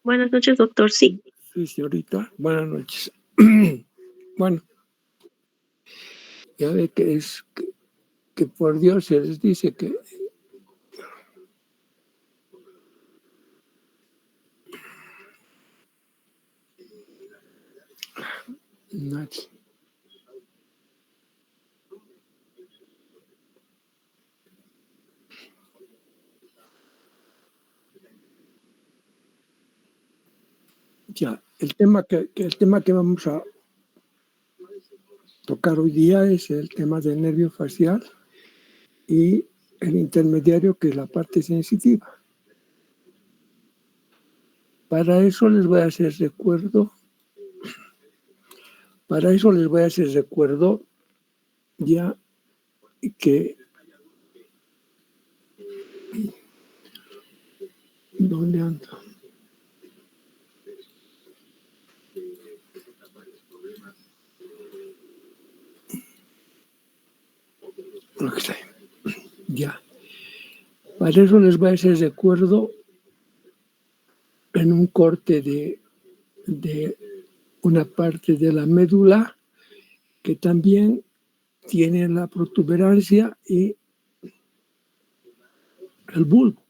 Buenas noches, doctor. Sí. Sí, señorita. Buenas noches. Bueno, ya ve que por Dios se les dice que nadie. Ya, el tema que vamos a tocar hoy día es el tema del nervio facial y el intermediario, que es la parte sensitiva. Para eso les voy a hacer recuerdo ya que ¿dónde ando? Okay. Ya. Para eso les voy a hacer recuerdo en un corte de una parte de la médula que también tiene la protuberancia y el bulbo.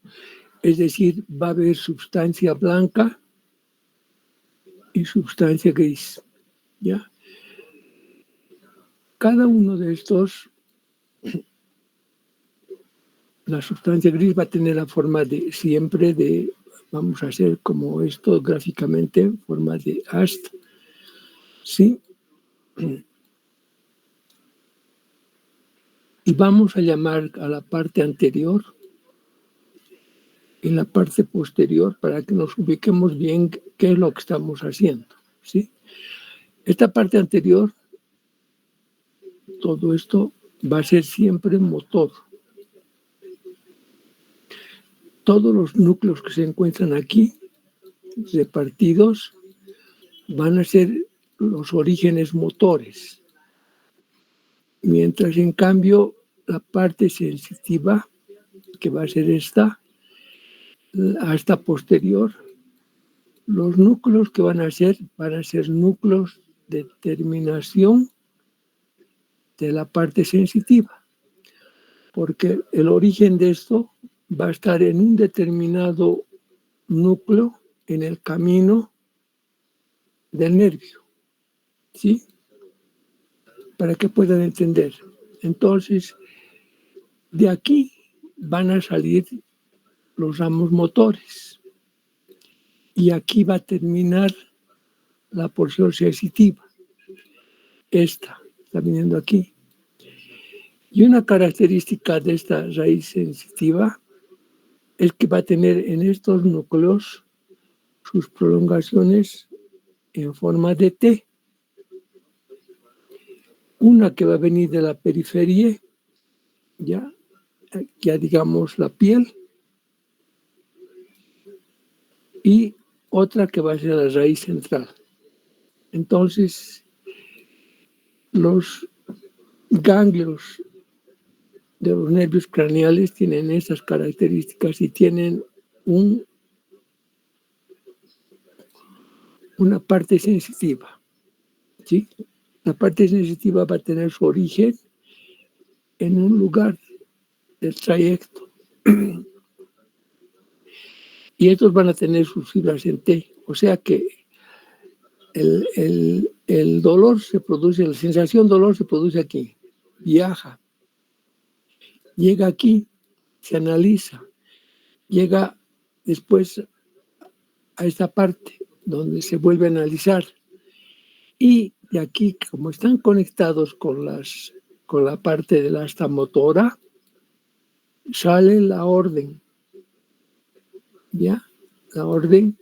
Es decir, va a haber sustancia blanca y sustancia gris. ¿Ya? Cada uno de estos, la sustancia gris va a tener la forma de siempre de, vamos a hacer como esto gráficamente, forma de asta. ¿Sí? Y vamos a llamar a la parte anterior y la parte posterior para que nos ubiquemos bien qué es lo que estamos haciendo. ¿Sí? Esta parte anterior, todo esto va a ser siempre motor. Todos los núcleos que se encuentran aquí, repartidos, van a ser los orígenes motores. Mientras, en cambio, la parte sensitiva, que va a ser esta, hasta posterior, los núcleos que van a ser núcleos de terminación de la parte sensitiva, porque el origen de esto va a estar en un determinado núcleo en el camino del nervio, ¿sí? Para que puedan entender. Entonces, de aquí van a salir los ramos motores y aquí va a terminar la porción sensitiva. Esta está viniendo aquí. Y una característica de esta raíz sensitiva es que va a tener en estos núcleos sus prolongaciones en forma de T. Una que va a venir de la periferia, ya digamos la piel, y otra que va a ser la raíz central. Entonces, los ganglios de los nervios craneales tienen esas características y tienen una parte sensitiva, ¿sí? La parte sensitiva va a tener su origen en un lugar del trayecto. Y estos van a tener sus fibras en T. O sea que el dolor se produce, la sensación dolor se produce aquí, viaja, llega aquí, se analiza, llega después a esta parte donde se vuelve a analizar. Y de aquí, como están conectados con la parte de la asta motora, sale la orden, ¿ya? La orden,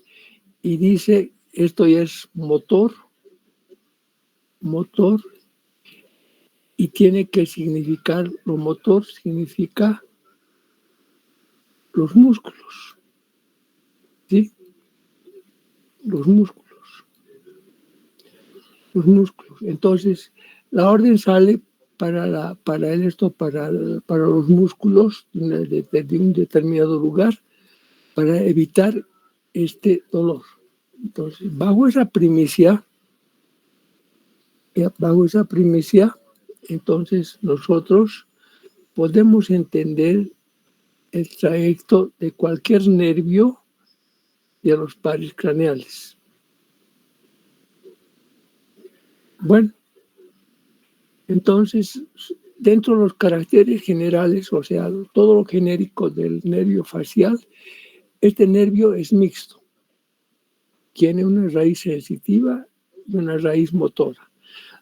y dice, esto ya es motor, y tiene que significar, lo motor significa los músculos, ¿sí? Los músculos. Entonces, la orden sale para los músculos de un determinado lugar para evitar este dolor. Entonces, bajo esa primicia, entonces nosotros podemos entender el trayecto de cualquier nervio de los pares craneales. Bueno, entonces, dentro de los caracteres generales, o sea, todo lo genérico del nervio facial, este nervio es mixto. Tiene una raíz sensitiva y una raíz motora.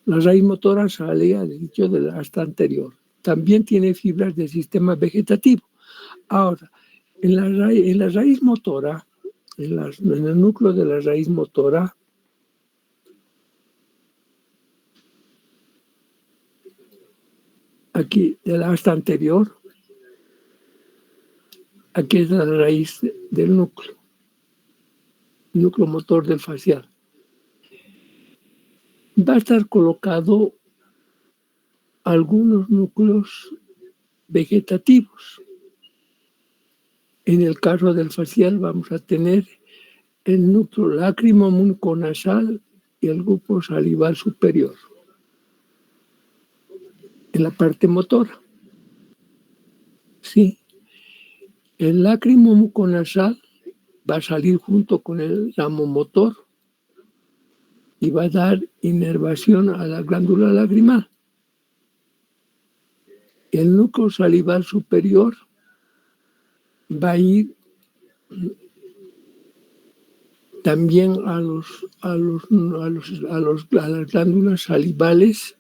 La raíz motora sale, al dicho, del asta anterior. También tiene fibras del sistema vegetativo. Ahora, en la raíz motora, en el núcleo de la raíz motora, aquí del asta anterior, aquí es la raíz del núcleo motor del facial. Va a estar colocado algunos núcleos vegetativos. En el caso del facial vamos a tener el núcleo lacrimomuconasal y el grupo salival superior. En la parte motora. Sí. El lacrimomuconasal va a salir junto con el ramo motor y va a dar inervación a la glándula lagrimal. El núcleo salival superior va a ir también a las glándulas salivales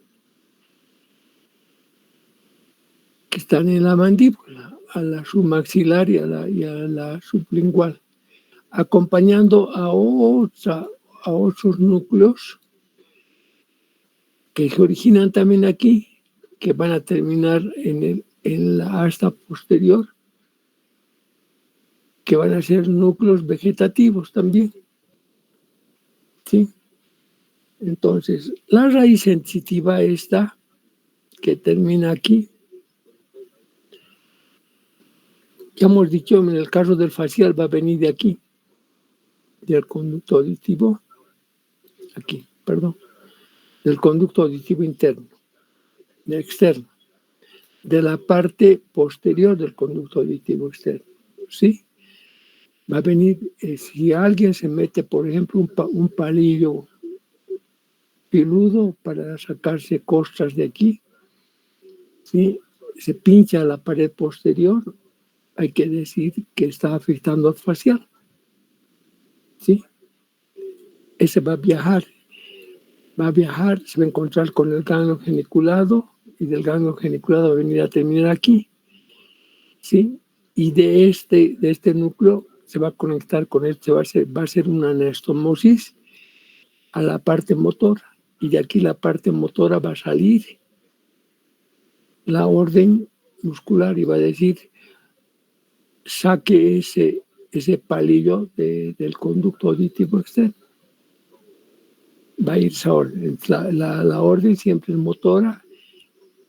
que están en la mandíbula, a la submaxilar y a la sublingual, acompañando a otros núcleos que se originan también aquí, que van a terminar en la asta posterior, que van a ser núcleos vegetativos también. ¿Sí? Entonces, la raíz sensitiva esta, que termina aquí, ya hemos dicho, en el caso del facial va a venir de aquí, del conducto auditivo, del conducto auditivo interno, externo, de la parte posterior del conducto auditivo externo, ¿sí? Va a venir, si alguien se mete, por ejemplo, un palillo peludo para sacarse costras de aquí, ¿sí? Se pincha la pared posterior, hay que decir que está afectando al facial, ¿sí? Ese va a viajar, se va a encontrar con el ganglio geniculado y del ganglio geniculado va a venir a terminar aquí, ¿sí? Y de este núcleo se va a conectar con va a ser una anastomosis a la parte motora, y de aquí la parte motora va a salir la orden muscular y va a decir, saque ese palillo del conducto auditivo externo. Va a ir esa orden. La orden siempre es motora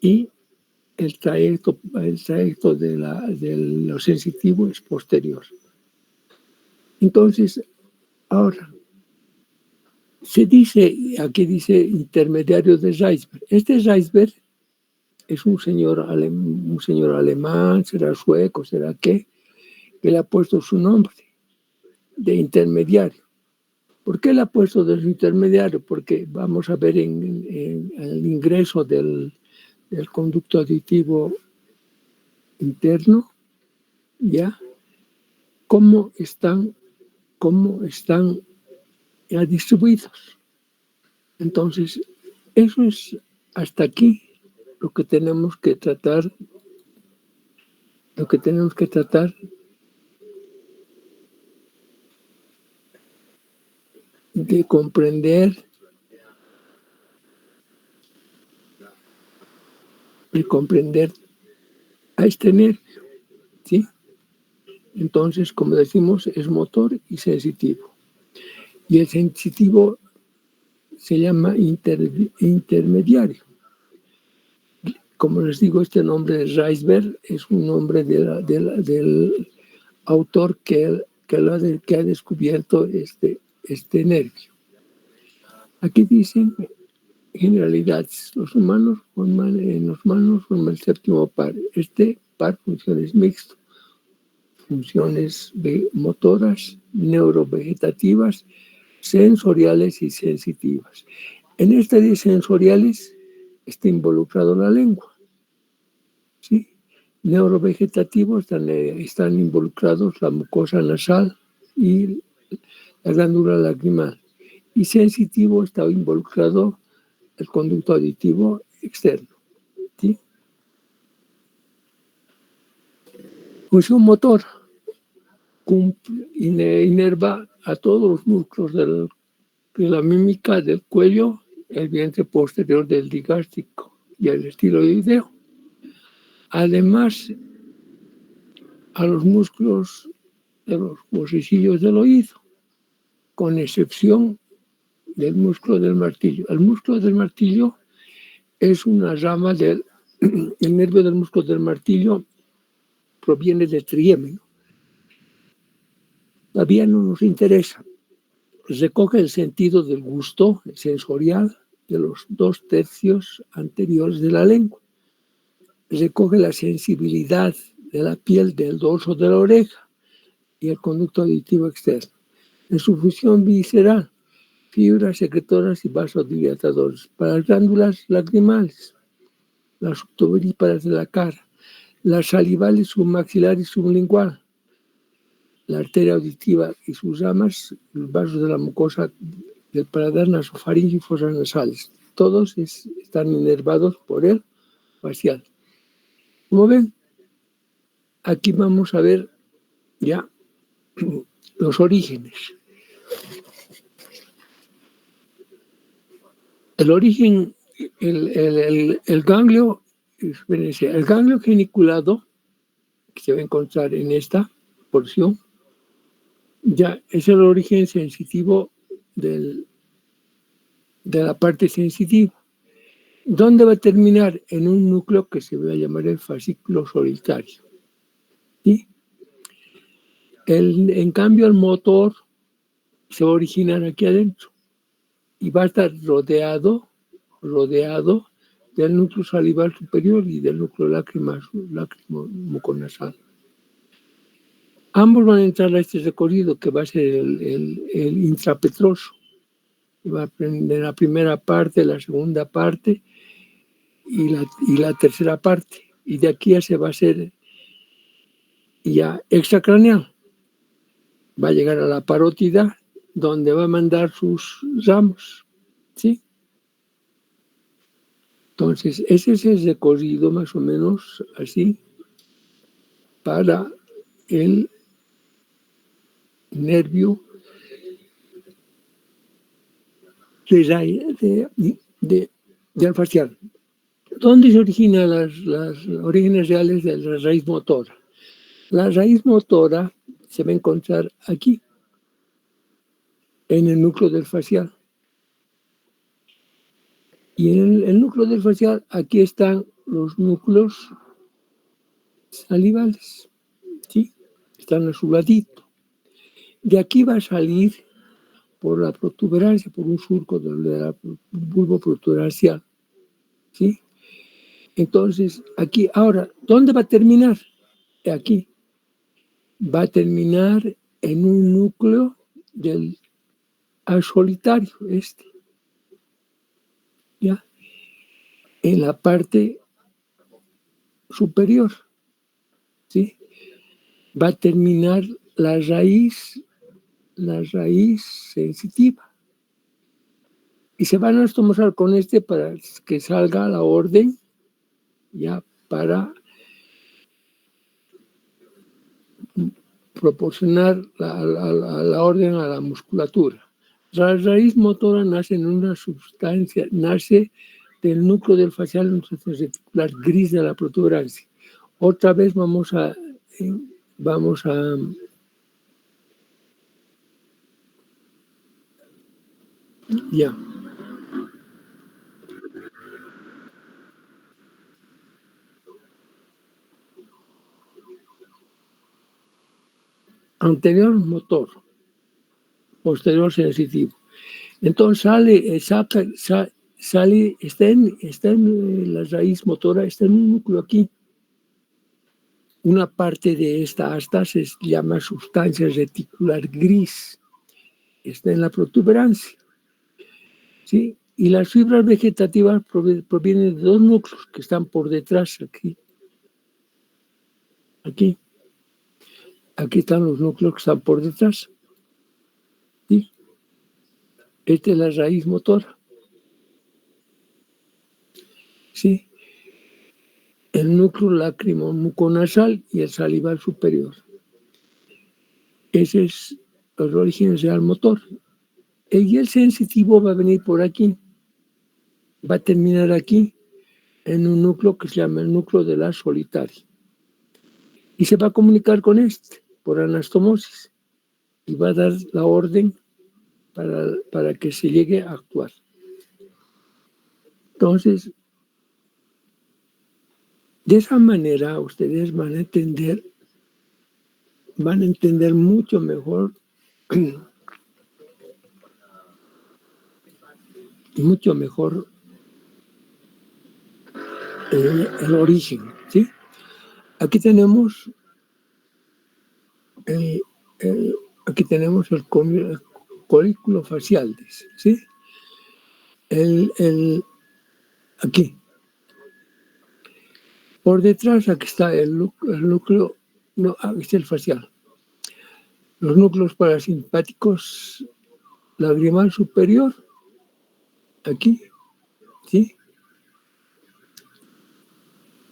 y el trayecto de lo sensitivo es posterior. Entonces, ahora, aquí dice intermediario de Reisberg. Este Reisberg es un señor alemán, será sueco, será qué, que le ha puesto su nombre de intermediario. ¿Por qué le ha puesto de su intermediario? Porque vamos a ver en el ingreso del conducto auditivo interno, ya, cómo están ya distribuidos. Entonces, eso es hasta aquí lo que tenemos que tratar de comprender a este nervio, ¿sí? Entonces, como decimos, es motor y sensitivo. Y el sensitivo se llama intermediario. Como les digo, este nombre de Reisberg es un nombre del autor que ha descubierto este nervio. Aquí dicen generalidades. Los humanos forman el séptimo par. Este par funciones mixto. Funciones motoras, neurovegetativas, sensoriales y sensitivas. En estas de sensoriales está involucrado la lengua. ¿Sí? Neurovegetativos están involucrados la mucosa nasal y la glándula lacrimal. Y sensitivo está involucrado el conducto auditivo externo. ¿Sí? Función motor. Inerva a todos los músculos de la mímica del cuello, el vientre posterior del digástrico y el estiloideo. Además, a los músculos de los huesecillos del oído, con excepción del músculo del martillo. El músculo del martillo es una rama el nervio del músculo del martillo proviene del triémino. Todavía no nos interesa. Recoge el sentido del gusto sensorial de los 2/3 anteriores de la lengua. Recoge la sensibilidad de la piel del dorso de la oreja y el conducto auditivo externo. En su función visceral, fibras secretoras y vasodilatadores para las glándulas lacrimales, las subtuberíparas de la cara, las salivales submaxilar y sublingual, la arteria auditiva y sus ramas, los vasos de la mucosa del paladar, nasofaringeo y fosas nasales. Todos están inervados por el facial. Como ven, aquí vamos a ver ya los orígenes. El origen, el ganglio geniculado, que se va a encontrar en esta porción, ya es el origen sensitivo de la parte sensitiva. ¿Dónde va a terminar? En un núcleo que se va a llamar el fascículo solitario. ¿Sí? En cambio, el motor se va a originar aquí adentro y va a estar rodeado del núcleo salival superior y del núcleo lacrimo-muconasal. Ambos van a entrar a este recorrido que va a ser el intrapetroso. Va a aprender la primera parte, la segunda parte y la tercera parte. Y de aquí ya se va a hacer ya extracraneal. Va a llegar a la parótida, donde va a mandar sus ramos. ¿Sí? Entonces, ese es el recorrido más o menos así para el nervio del facial. ¿Dónde se originan las orígenes reales de la raíz motora? La raíz motora se va a encontrar aquí, en el núcleo del facial. Y en el núcleo del facial, aquí están los núcleos salivales. ¿Sí? Están a su ladito. De aquí va a salir por la protuberancia, por un surco de la bulbo protuberancial. ¿Sí? Entonces, aquí, ahora, ¿dónde va a terminar? Aquí. Va a terminar en un núcleo del solitario, ¿ya? En la parte superior, ¿sí? Va a terminar la raíz sensitiva. Y se van a tomar con para que salga la orden, ya, para proporcionar la orden a la musculatura. La raíz motora nace en una sustancia, nace del núcleo del facial reticular gris de la protuberancia. Otra vez vamos a ya. Anterior motor. posterior sensitivo. Entonces está en la raíz motora, está en un núcleo aquí. Una parte de esta asta se llama sustancia reticular gris. Está en la protuberancia. ¿Sí? Y las fibras vegetativas provienen de dos núcleos que están por detrás, aquí. Aquí. Aquí están los núcleos que están por detrás. ¿Sí? Esta es la raíz motora. ¿Sí? El núcleo lacrimomuconasal y el salival superior. Ese es los orígenes del motor. Y el sensitivo va a venir por aquí. Va a terminar aquí en un núcleo que se llama el núcleo de la solitaria. Y se va a comunicar con este por anastomosis. Y va a dar la orden para que se llegue a actuar. Entonces, de esa manera ustedes van a entender mucho mejor el origen, ¿sí? Aquí tenemos el colículo facial, ¿sí? Aquí. Por detrás, aquí está el núcleo, no, aquí está el facial. Los núcleos parasimpáticos lagrimal superior, aquí, ¿sí?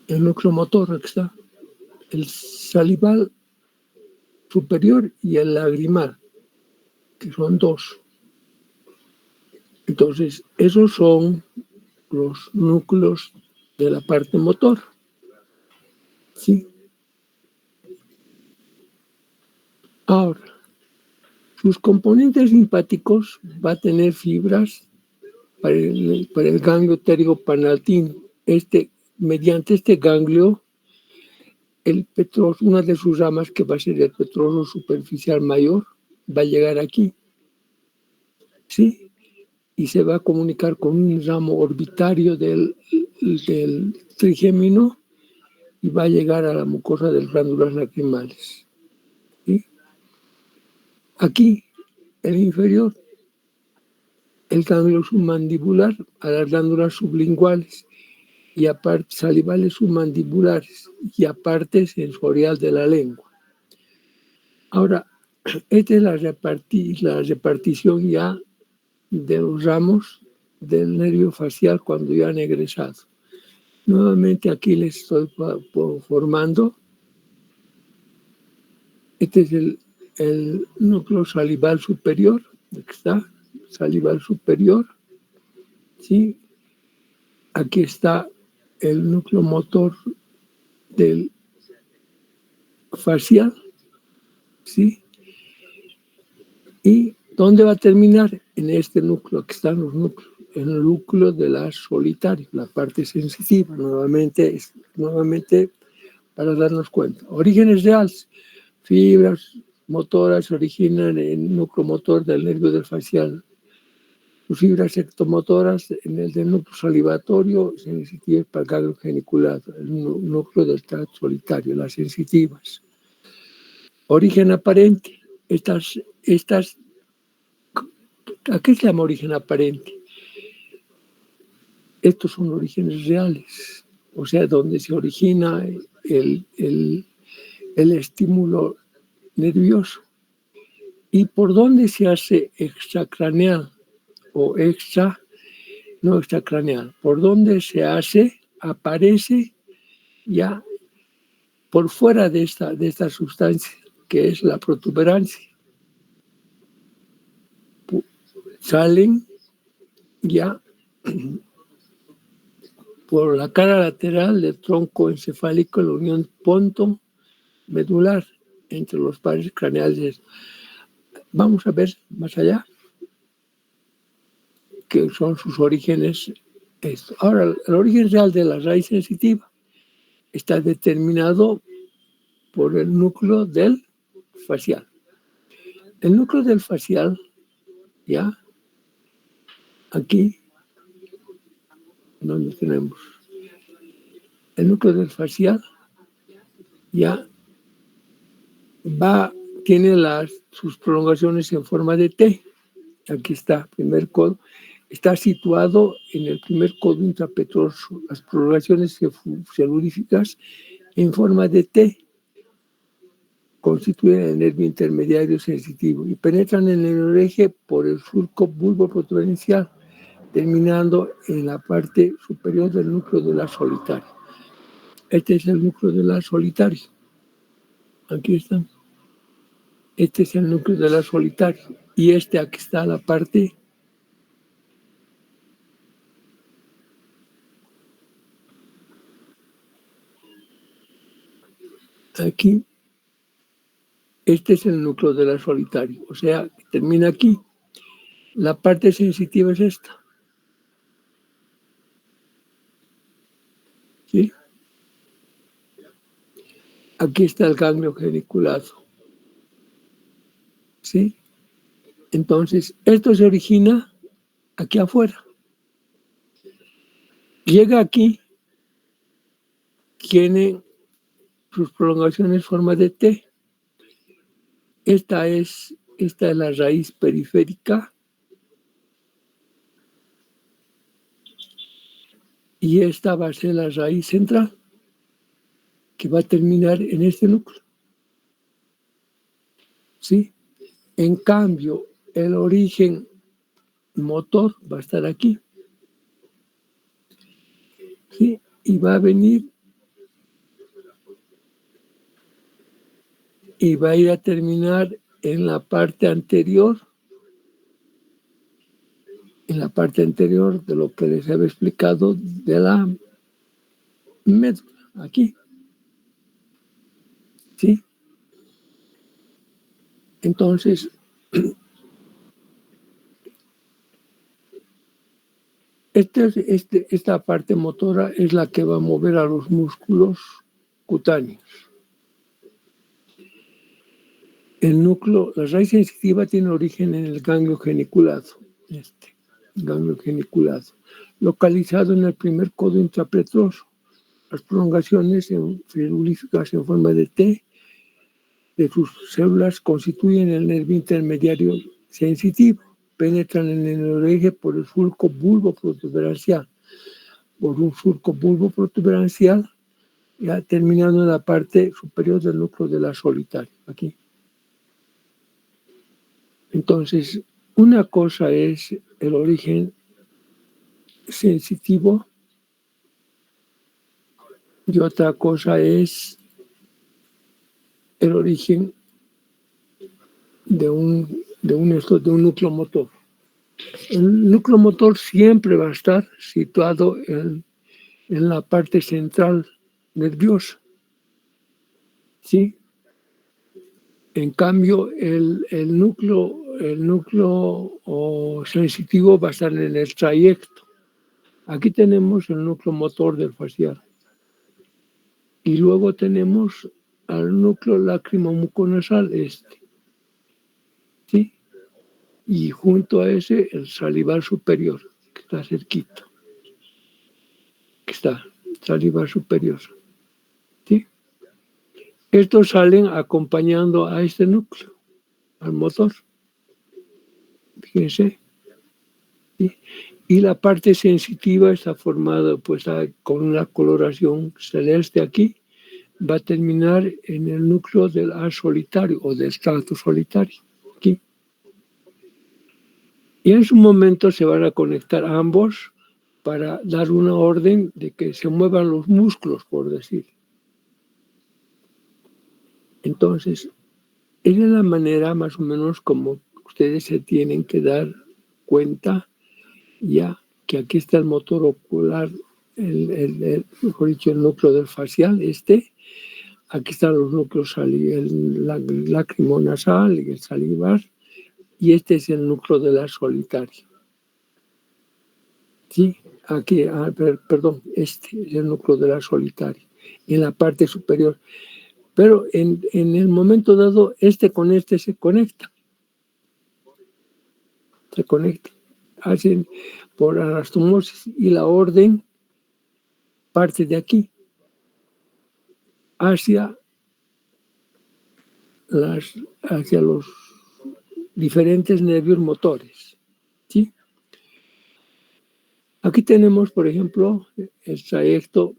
El núcleo motor, aquí está. El salival superior y el lagrimal, que son dos. Entonces, esos son los núcleos de la parte motor. ¿Sí? Ahora, sus componentes simpáticos va a tener fibras para el ganglio pterigopanaltino. Mediante este ganglio, una de sus ramas, que va a ser el petroso superficial mayor, va a llegar aquí. ¿Sí? Y se va a comunicar con un ramo orbitario del trigémino y va a llegar a la mucosa de las glándulas lacrimales. ¿Sí? Aquí, el inferior, el ganglio submandibular a las glándulas sublinguales y aparte salivales submandibulares y aparte sensorial de la lengua. Ahora, esta es la repartición ya de los ramos del nervio facial cuando ya han egresado. Nuevamente aquí les estoy formando. Este es el núcleo salival superior. Aquí está, salival superior. ¿Sí? Aquí está el núcleo motor del facial. ¿Sí? ¿Y dónde va a terminar? En este núcleo. Aquí están los núcleos. En el núcleo de la solitaria, la parte sensitiva. Nuevamente para darnos cuenta. Orígenes reales. Fibras motoras se originan en el núcleo motor del nervio del facial. Sus fibras ectomotoras en el del núcleo salivatorio, sensitivas para el ganglio geniculado, el núcleo del tracto solitario, las sensitivas. Origen aparente. ¿A qué se llama origen aparente? Estos son orígenes reales, o sea, donde se origina el estímulo nervioso. ¿Y por dónde se hace extracraneal o no extracraneal? ¿Por dónde se hace? Aparece ya por fuera de esta sustancia, que es la protuberancia. Salen ya por la cara lateral del tronco encefálico, la unión ponto-medular entre los pares craneales. Vamos a ver más allá que son sus orígenes. Ahora, el origen real de la raíz sensitiva está determinado por el núcleo del facial. El núcleo del facial ¿ya? Aquí, donde tenemos el núcleo del facial, ya tiene sus prolongaciones en forma de T. Aquí está, primer codo. Está situado en el primer codo intrapetroso. Las prolongaciones celuríficas en forma de T constituyen el nervio intermediario sensitivo y penetran en el eje por el surco bulboprotuberencial, terminando en la parte superior del núcleo de la solitaria. Este es el núcleo de la solitaria. Aquí está. Este es el núcleo de la solitaria. Y aquí está la parte aquí. Este es el núcleo de la solitaria. O sea, termina aquí. La parte sensitiva es esta. ¿Sí? Aquí está el ganglio geniculado. ¿Sí? Entonces, esto se origina aquí afuera. Llega aquí, tiene sus prolongaciones en forma de T. Esta es la raíz periférica y esta va a ser la raíz central, que va a terminar en este núcleo. ¿Sí? En cambio, el origen motor va a estar aquí. ¿Sí? Y va a venir y va a ir a terminar en la parte anterior, de lo que les había explicado de la médula, aquí. ¿Sí? Entonces, esta parte motora es la que va a mover a los músculos cutáneos. El núcleo, la raíz sensitiva tiene origen en el ganglio geniculado, ganglio geniculado, localizado en el primer codo intrapetroso. Las prolongaciones celulíficas en forma de T de sus células constituyen el nervio intermediario sensitivo. Penetran en el eje por el surco bulboprotuberancial. Por un surco bulboprotuberancial, ya terminando en la parte superior del núcleo de la solitaria, aquí. Entonces, una cosa es el origen sensitivo y otra cosa es el origen de un núcleo motor. El núcleo motor siempre va a estar situado en la parte central nerviosa. ¿Sí? En cambio, el núcleo sensitivo va a estar en el trayecto. Aquí tenemos el núcleo motor del facial. Y luego tenemos al núcleo lacrimomuconasal, ¿sí? Y junto a ese, el salival superior, que está cerquita. Que está, salival superior. ¿Sí? Estos salen acompañando a este núcleo, al motor. Fíjense. ¿Sí? Y la parte sensitiva está formada pues, con una coloración celeste aquí. Va a terminar en el núcleo del A solitario o del estrato solitario. Aquí. Y en su momento se van a conectar ambos para dar una orden de que se muevan los músculos, por decir. Entonces, esa es la manera más o menos como ustedes se tienen que dar cuenta ya que aquí está el motor ocular, mejor dicho, el núcleo del facial, aquí están los núcleos, el lacrimonasal y el salivar, y este es el núcleo de la solitaria. Sí, aquí, perdón, este es el núcleo de la solitaria, en la parte superior. Pero en el momento dado, con este se conecta. se conectan, hacen por anastomosis y la orden parte de aquí hacia los diferentes nervios motores, ¿sí? Aquí tenemos, por ejemplo, el trayecto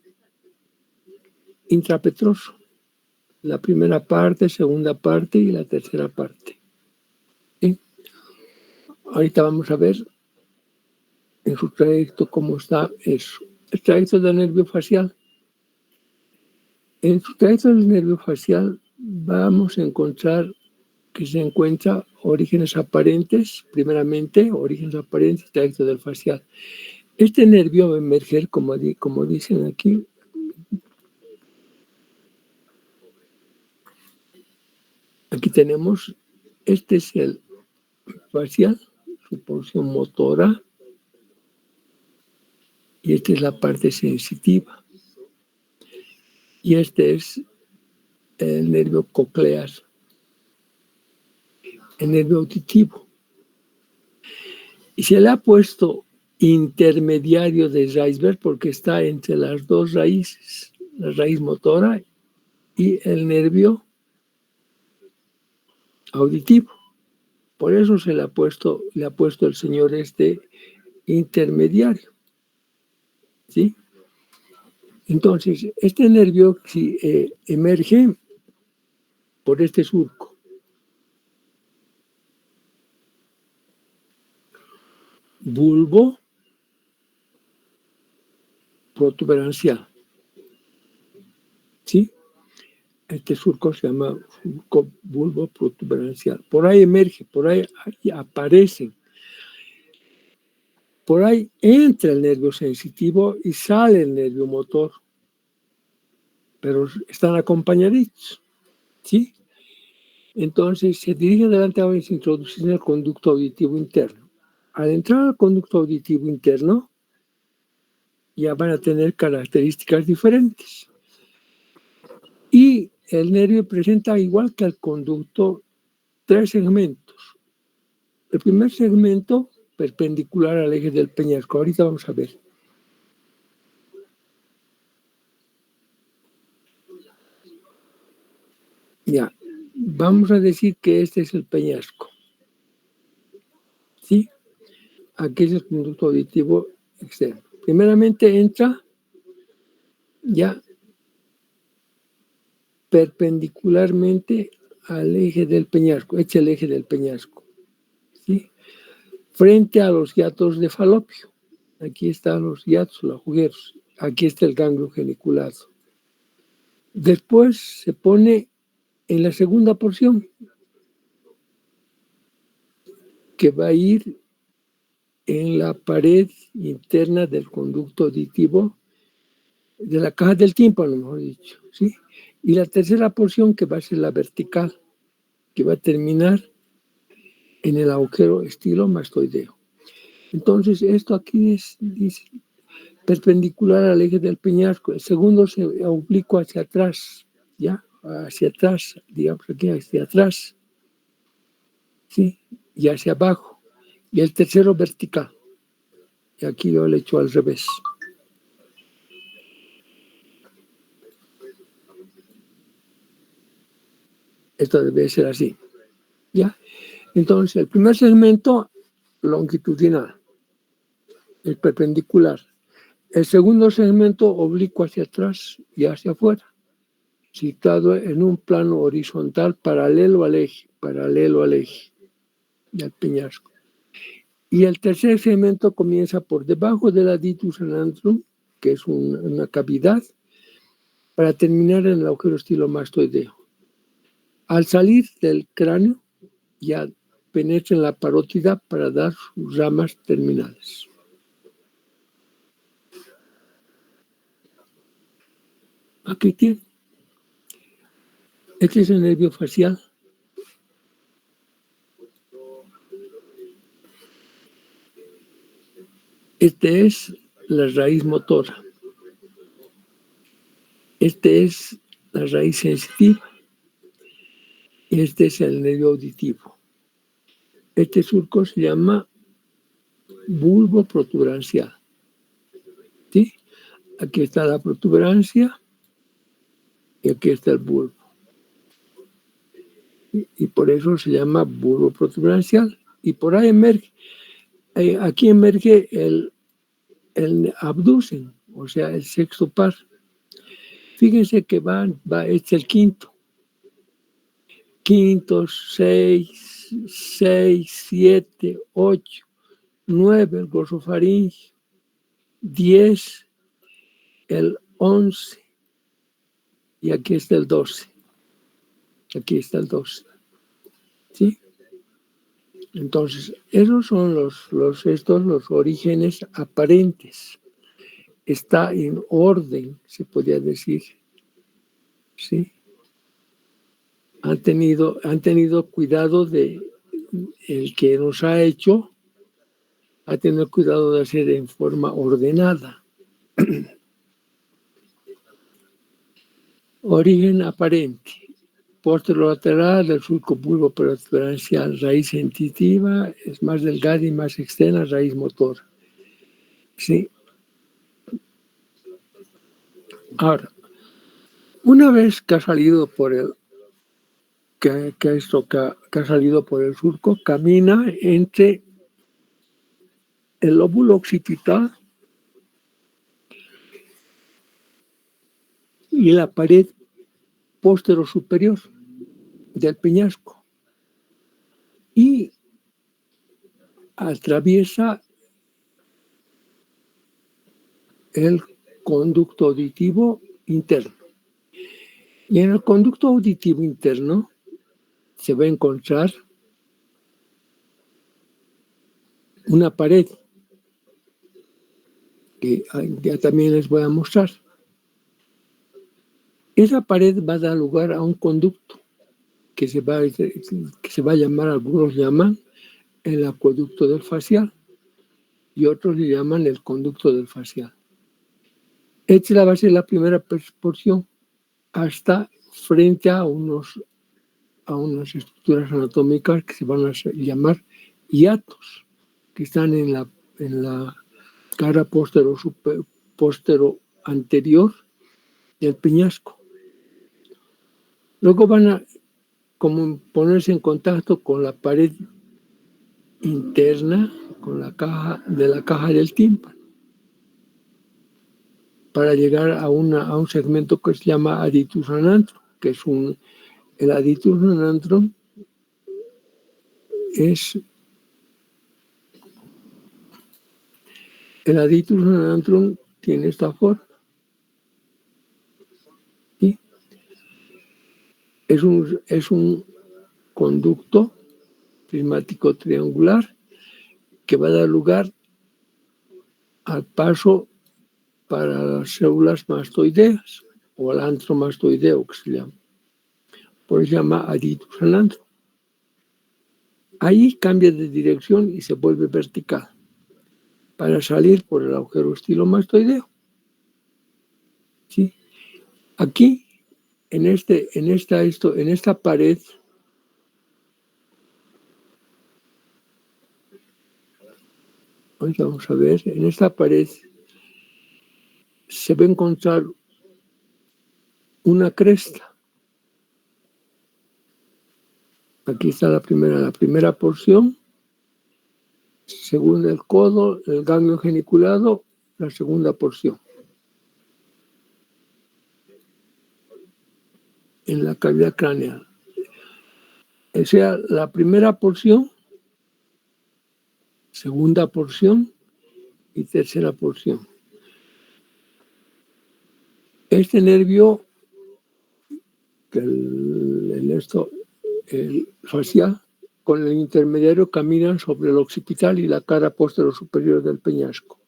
intrapetroso, la primera parte, segunda parte y la tercera parte, ¿sí? Ahorita vamos a ver en su trayecto cómo está eso. El trayecto del nervio facial. En su trayecto del nervio facial vamos a encontrar que se encuentra orígenes aparentes, primeramente, orígenes aparentes, trayecto del facial. Este nervio va a emerger, como dicen aquí, aquí tenemos, este es el facial, su porción motora, y esta es la parte sensitiva. Y este es el nervio coclear, el nervio auditivo. Y se le ha puesto intermediario de Reisberg porque está entre las dos raíces, la raíz motora y el nervio auditivo. Por eso le ha puesto el señor este intermediario, ¿sí? Entonces, este nervio emerge por este surco. Bulbo protuberancial, ¿sí? Este surco se llama surco bulbo protuberancial. Por ahí emerge, por ahí aparecen. Por ahí entra el nervio sensitivo y sale el nervio motor, pero están acompañaditos, ¿sí? Entonces se dirige adelante ahora y se introduce en el conducto auditivo interno. Al entrar al conducto auditivo interno, ya van a tener características diferentes. Y el nervio presenta, igual que el conducto, 3 segmentos. El primer segmento, perpendicular al eje del peñasco. Ahorita vamos a ver. Ya, vamos a decir que este es el peñasco, ¿sí? Aquí es el conducto auditivo externo. Primeramente entra ya perpendicularmente al eje del peñasco, este es el eje del peñasco, ¿sí? Frente a los hiatos de falopio. Aquí están los hiatos, los agujeros. Aquí está el ganglio geniculado. Después se pone en la segunda porción, que va a ir en la pared interna del conducto auditivo, de la caja del tímpano, mejor dicho, ¿sí? Y la tercera porción, que va a ser la vertical, que va a terminar en el agujero estilomastoideo. Entonces, esto aquí dice perpendicular al eje del peñasco. El segundo se oblicuo hacia atrás, ¿ya? Hacia atrás, digamos aquí, hacia atrás, ¿sí? Y hacia abajo. Y el tercero vertical. Y aquí yo le echo al revés. Esto debe ser así, ¿ya? Entonces, el primer segmento longitudinal, el perpendicular. El segundo segmento oblicuo hacia atrás y hacia afuera, situado en un plano horizontal paralelo al eje del peñasco. Y el tercer segmento comienza por debajo del adictus enantrum, que es una cavidad, para terminar en el agujero estilomastoideo. Al salir del cráneo, ya penetra en la parótida para dar sus ramas terminales. Aquí tiene. Este es el nervio facial. Este es la raíz motora. Este es la raíz sensitiva. Este es el nervio auditivo. Este surco se llama bulbo protuberancial. ¿Sí? Aquí está la protuberancia y aquí está el bulbo. Y por eso se llama bulbo protuberancial. Y por ahí emerge, aquí emerge el abducen, o sea, el sexto par. Fíjense que es el quinto. Quinto, 6, 7, 8, 9, el glosofaringio, 10, el 11, y aquí está el 12. Aquí está el 12. ¿Sí? Entonces, esos son los orígenes aparentes. Está en orden, se podría decir. ¿Sí? Han tenido cuidado de el que nos ha hecho, ha tenido cuidado de hacer en forma ordenada. Origen aparente. Posterolateral del surco bulbo protuberancial, raíz sensitiva, es más delgada y más externa, raíz motora. ¿Sí? Ahora, una vez que ha salido por el que ha salido por el surco, camina entre el lóbulo occipital y la pared póstero superior del peñasco y atraviesa el conducto auditivo interno. Y en el conducto auditivo interno se va a encontrar una pared que ya también les voy a mostrar. Esa pared va a dar lugar a un conducto que se va a llamar, algunos llaman el acueducto del facial y otros le llaman el conducto del facial. Esta va a ser la primera porción hasta frente a unas estructuras anatómicas que se van a llamar hiatos, que están en la cara postero anterior del peñasco. Luego van a como ponerse en contacto con la pared interna, con la caja del tímpano, para llegar a un segmento que se llama aditus anantrum, que es el aditus anantrum tiene esta forma. ¿Sí? Es un conducto prismático triangular que va a dar lugar al paso para las células mastoideas o al antro mastoideo, que se llama. Por eso se llama aditus anantrum. Ahí cambia de dirección y se vuelve vertical para salir por el agujero estilomastoideo. ¿Sí? Aquí, en esta pared, vamos a ver, en esta pared se va a encontrar una cresta. Aquí está la primera porción, según el codo, el ganglio geniculado, la segunda porción. En la cavidad craneal. O sea, la primera porción, segunda porción y tercera porción. Este nervio, el facial, con el intermediario caminan sobre el occipital y la cara postero superior del peñasco,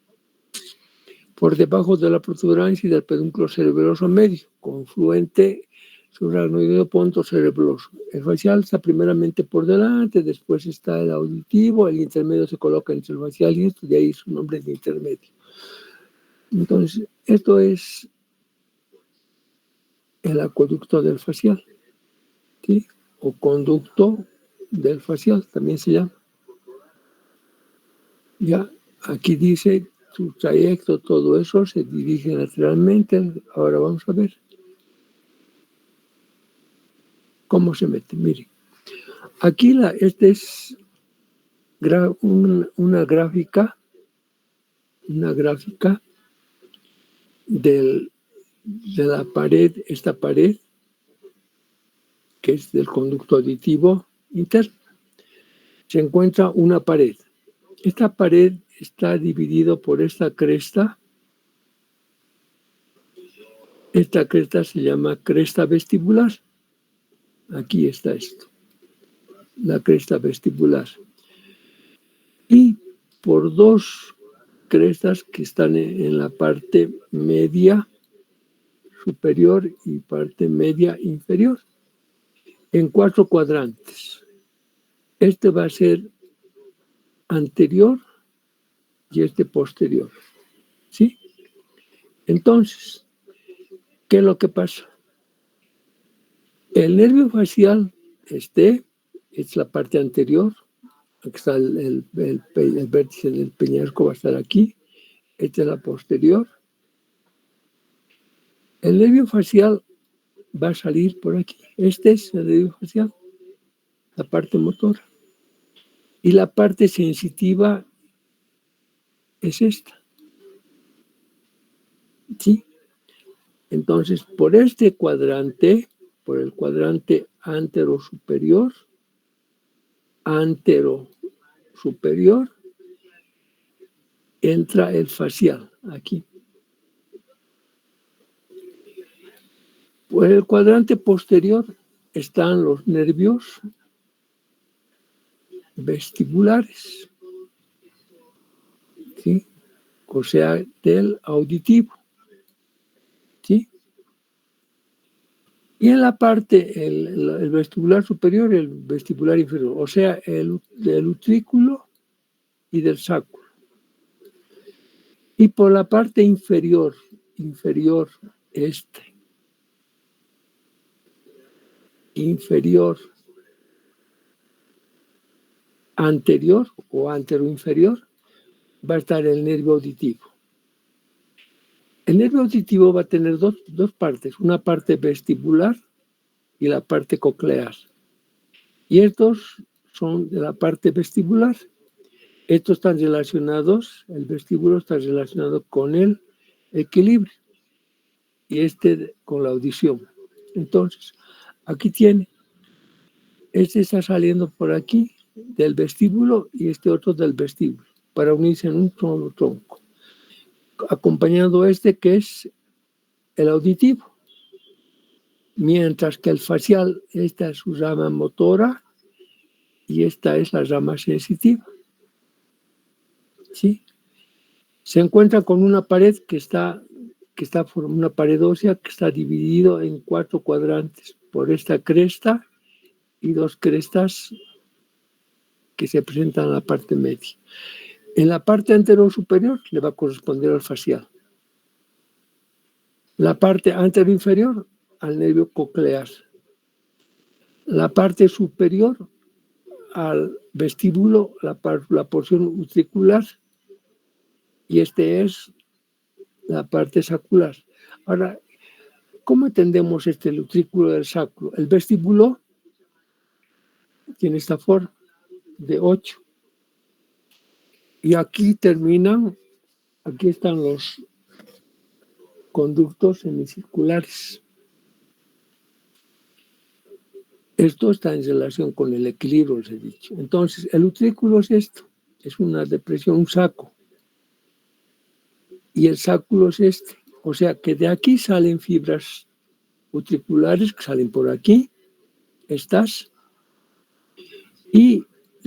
por debajo de la protuberancia y del pedúnculo cerebroso medio, confluente sobre el aracnoideo ponto cerebroso. El facial está primeramente por delante, después está el auditivo, el intermedio se coloca entre el facial y esto, de ahí su nombre de intermedio. Entonces, esto es el acueducto del facial, ¿sí? O conducto del facial, también se llama. Ya, Aquí dice su trayecto, todo eso se dirige lateralmente. Ahora vamos a ver cómo se mete. Mire, aquí esta es una gráfica de la pared, esta pared, que es del conducto auditivo interno. Se encuentra una pared. Esta pared está dividida por esta cresta. Esta cresta se llama cresta vestibular. Aquí está esto, la cresta vestibular. Y por dos crestas que están en la parte media superior y parte media inferior, en 4 cuadrantes. Este va a ser anterior y este posterior. ¿Sí? Entonces, ¿qué es lo que pasa? El nervio facial es la parte anterior. Aquí está el vértice del peñasco, va a estar aquí. Esta es la posterior. El nervio facial va a salir por aquí. Este es el nervio facial, la parte motora. Y la parte sensitiva es esta. ¿Sí? Entonces, por este cuadrante, por el cuadrante antero-superior, entra el facial aquí. Por el cuadrante posterior están los nervios vestibulares, ¿sí? O sea, del auditivo, ¿sí? Y en la parte, el vestibular superior y el vestibular inferior, o sea, el utrículo y del sacro. Y por la parte inferior, anterior o anteroinferior, va a estar el nervio auditivo. El nervio auditivo va a tener dos partes, una parte vestibular y la parte coclear. Y estos son de la parte vestibular. Estos están relacionados, el vestíbulo está relacionado con el equilibrio y con la audición. Entonces, aquí tiene, este está saliendo por aquí del vestíbulo y este otro del vestíbulo para unirse en un solo tronco, acompañando que es el auditivo, mientras que el facial, esta es su rama motora y esta es la rama sensitiva. ¿Sí? Se encuentra con una pared que está formando una pared ósea que está dividido en 4 cuadrantes por esta cresta y 2 crestas que se presentan en la parte media. En la parte anterior superior le va a corresponder al facial. La parte anterior inferior al nervio coclear. La parte superior al vestíbulo, la porción utricular, y es la parte sacral. Ahora, ¿cómo entendemos el utrículo del sacro? El vestíbulo tiene esta forma de 8. Y aquí están los conductos semicirculares. Esto está en relación con el equilibrio, les he dicho. Entonces, el utrículo es esto, es una depresión, un saco. Y el sáculo es este. O sea que de aquí salen fibras utriculares que salen por aquí, estas, y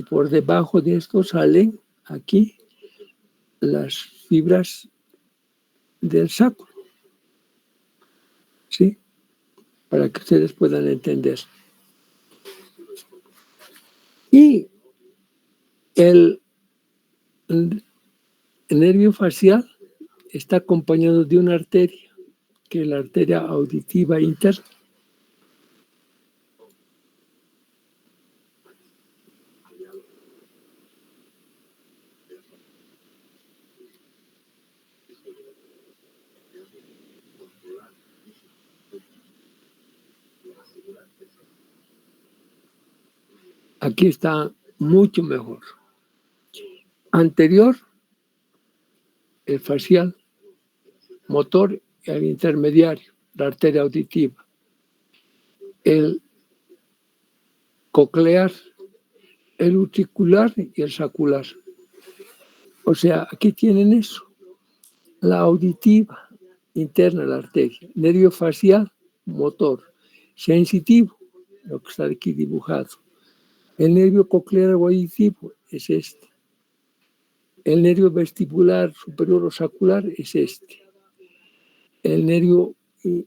por debajo de esto salen aquí las fibras del sáculo. ¿Sí? Para que ustedes puedan entender. Y el nervio facial está acompañado de una arteria, que es la arteria auditiva interna. aquí está mucho mejor. Anterior, el facial, motor y el intermediario, la arteria auditiva. El coclear, el utricular y el sacular. O sea, aquí tienen eso. La auditiva, interna, la arteria. Nervio facial, motor. Sensitivo, lo que está aquí dibujado. El nervio coclear o auditivo es este. El nervio vestibular superior o sacular es este. El nervio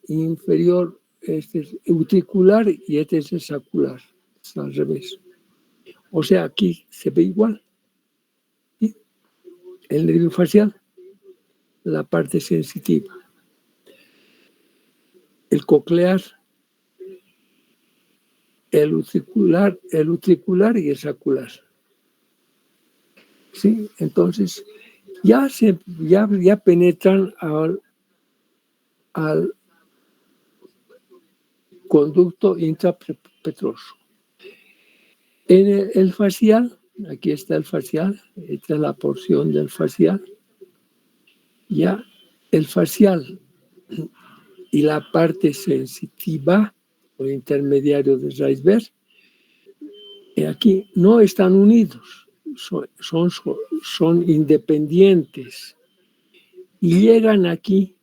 inferior este es utricular y este es el sacular. Es al revés. O sea, aquí se ve igual. ¿Sí? El nervio facial, la parte sensitiva. El coclear, el utricular y el sacular. ¿Sí? Entonces, ya penetran al conducto intrapetroso. En el facial, aquí está el facial, esta es la porción del facial. Ya el facial y la parte sensitiva o intermediario del iceberg, aquí no están unidos, son independientes y llegan aquí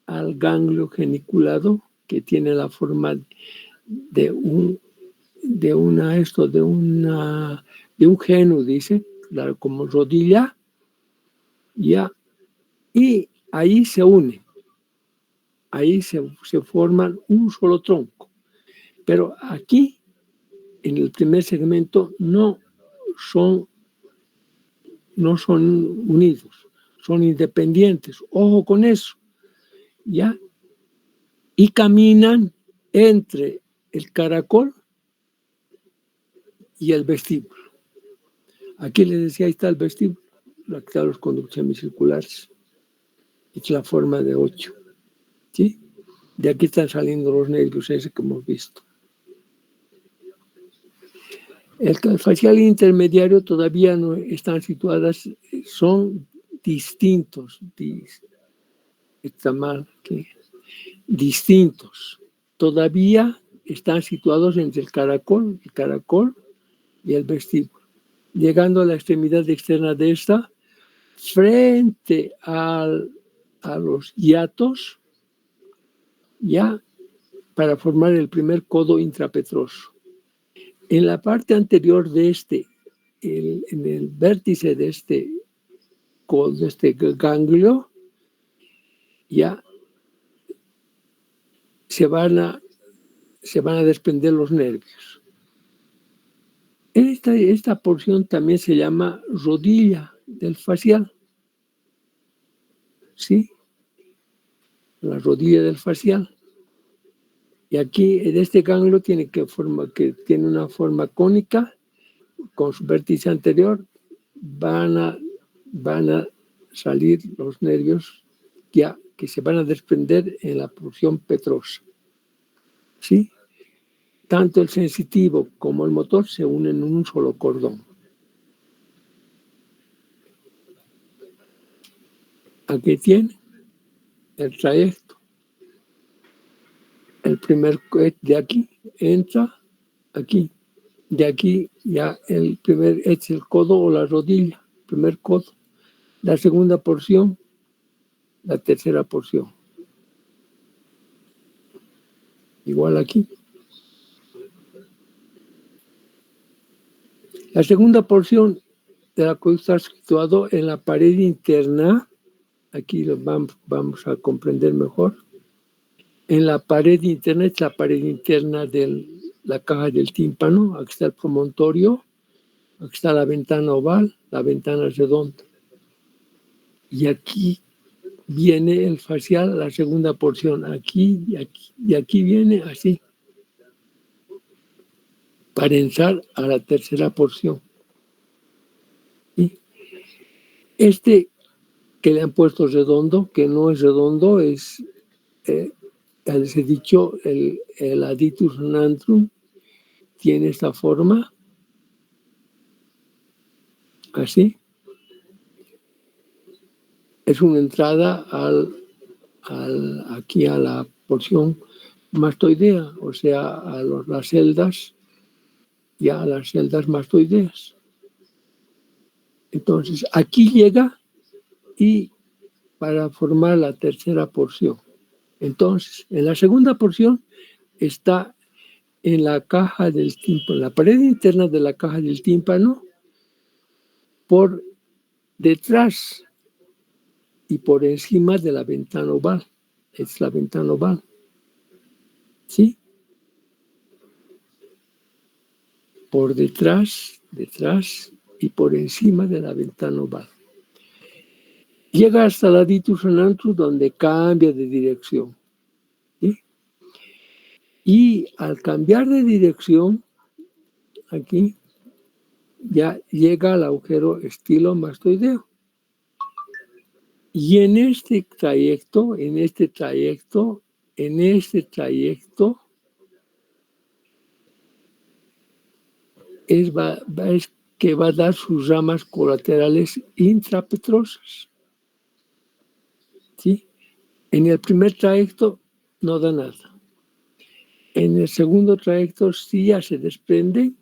al ganglio geniculado que tiene la forma de un genu, dice, claro, como rodilla, ya, y ahí se une, ahí se forman un solo tronco, pero aquí, en el primer segmento, no son unidos, son independientes, ojo con eso, ya, y caminan entre el caracol y el vestíbulo. Aquí les decía, ahí está el vestíbulo, aquí están los conductos semicirculares. Es la forma de 8. ¿Sí? De aquí están saliendo los nervios, ese que hemos visto. El facial intermediario todavía no están situadas, son distintos. Está mal, ¿qué? Distintos. Todavía están situados entre el caracol y el vestíbulo. Llegando a la extremidad externa de esta, frente a los hiatos, ya para formar el primer codo intrapetroso. En la parte anterior de en el vértice de este codo, de este ganglio, ya se van a desprender los nervios. Esta porción también se llama rodilla del facial. ¿Sí? La rodilla del facial. Y aquí, en este ganglio, tiene una forma cónica, con su vértice anterior, van a salir los nervios ya que se van a desprender en la porción petrosa. ¿Sí? Tanto el sensitivo como el motor se unen en un solo cordón. Aquí tiene el trayecto. El primer de aquí entra aquí. De aquí ya el primer es el codo o la rodilla, primer codo. La segunda porción, la tercera porción. Igual aquí. La segunda porción de la cual está situado en la pared interna, aquí lo vamos a comprender mejor. En la pared interna, es la pared interna de la caja del tímpano, aquí está el promontorio, aquí está la ventana oval, la ventana redonda. Y aquí viene el facial, la segunda porción, aquí y aquí viene así, para entrar a la tercera porción. ¿Sí? Este que le han puesto redondo, que no es redondo, es, les he dicho, el aditus nantrum tiene esta forma, así. Es una entrada aquí a la porción mastoidea, o sea, a las celdas, ya a las celdas mastoideas. Entonces, aquí llega y para formar la tercera porción. Entonces, en la segunda porción está en la caja del tímpano, en la pared interna de la caja del tímpano, por detrás y por encima de la ventana oval. Es la ventana oval. ¿Sí? Por detrás y por encima de la ventana oval. Llega hasta la ditus sonantus, donde cambia de dirección. ¿Sí? Y al cambiar de dirección, aquí ya llega al agujero estilomastoideo. Y en este trayecto, es que va a dar sus ramas colaterales intrapetrosas. ¿Sí? En el primer trayecto no da nada. En el segundo trayecto sí ya se desprende,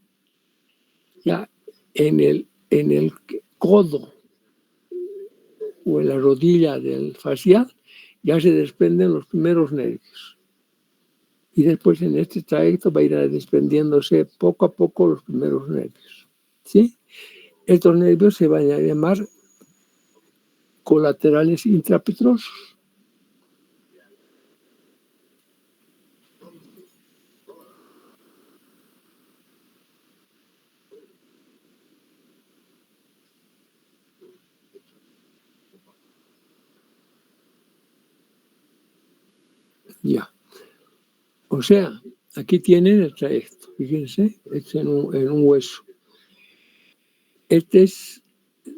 ya en el codo o en la rodilla del facial, ya se desprenden los primeros nervios. Y después en este trayecto va a ir desprendiéndose poco a poco los primeros nervios. ¿Sí? Estos nervios se van a llamar colaterales intrapetrosos. Ya. O sea, aquí tienen el trayecto. Fíjense, es en un hueso. Esta es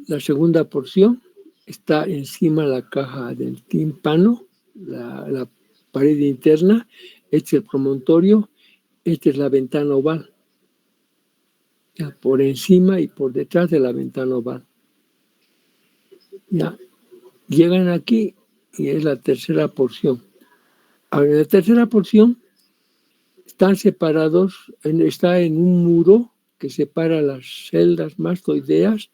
la segunda porción. Está encima de la caja del tímpano, la pared interna. Este es el promontorio. Esta es la ventana oval. Ya, por encima y por detrás de la ventana oval. Ya. Llegan aquí y es la tercera porción. Ahora, en la tercera porción están separados, está en un muro que separa las celdas mastoideas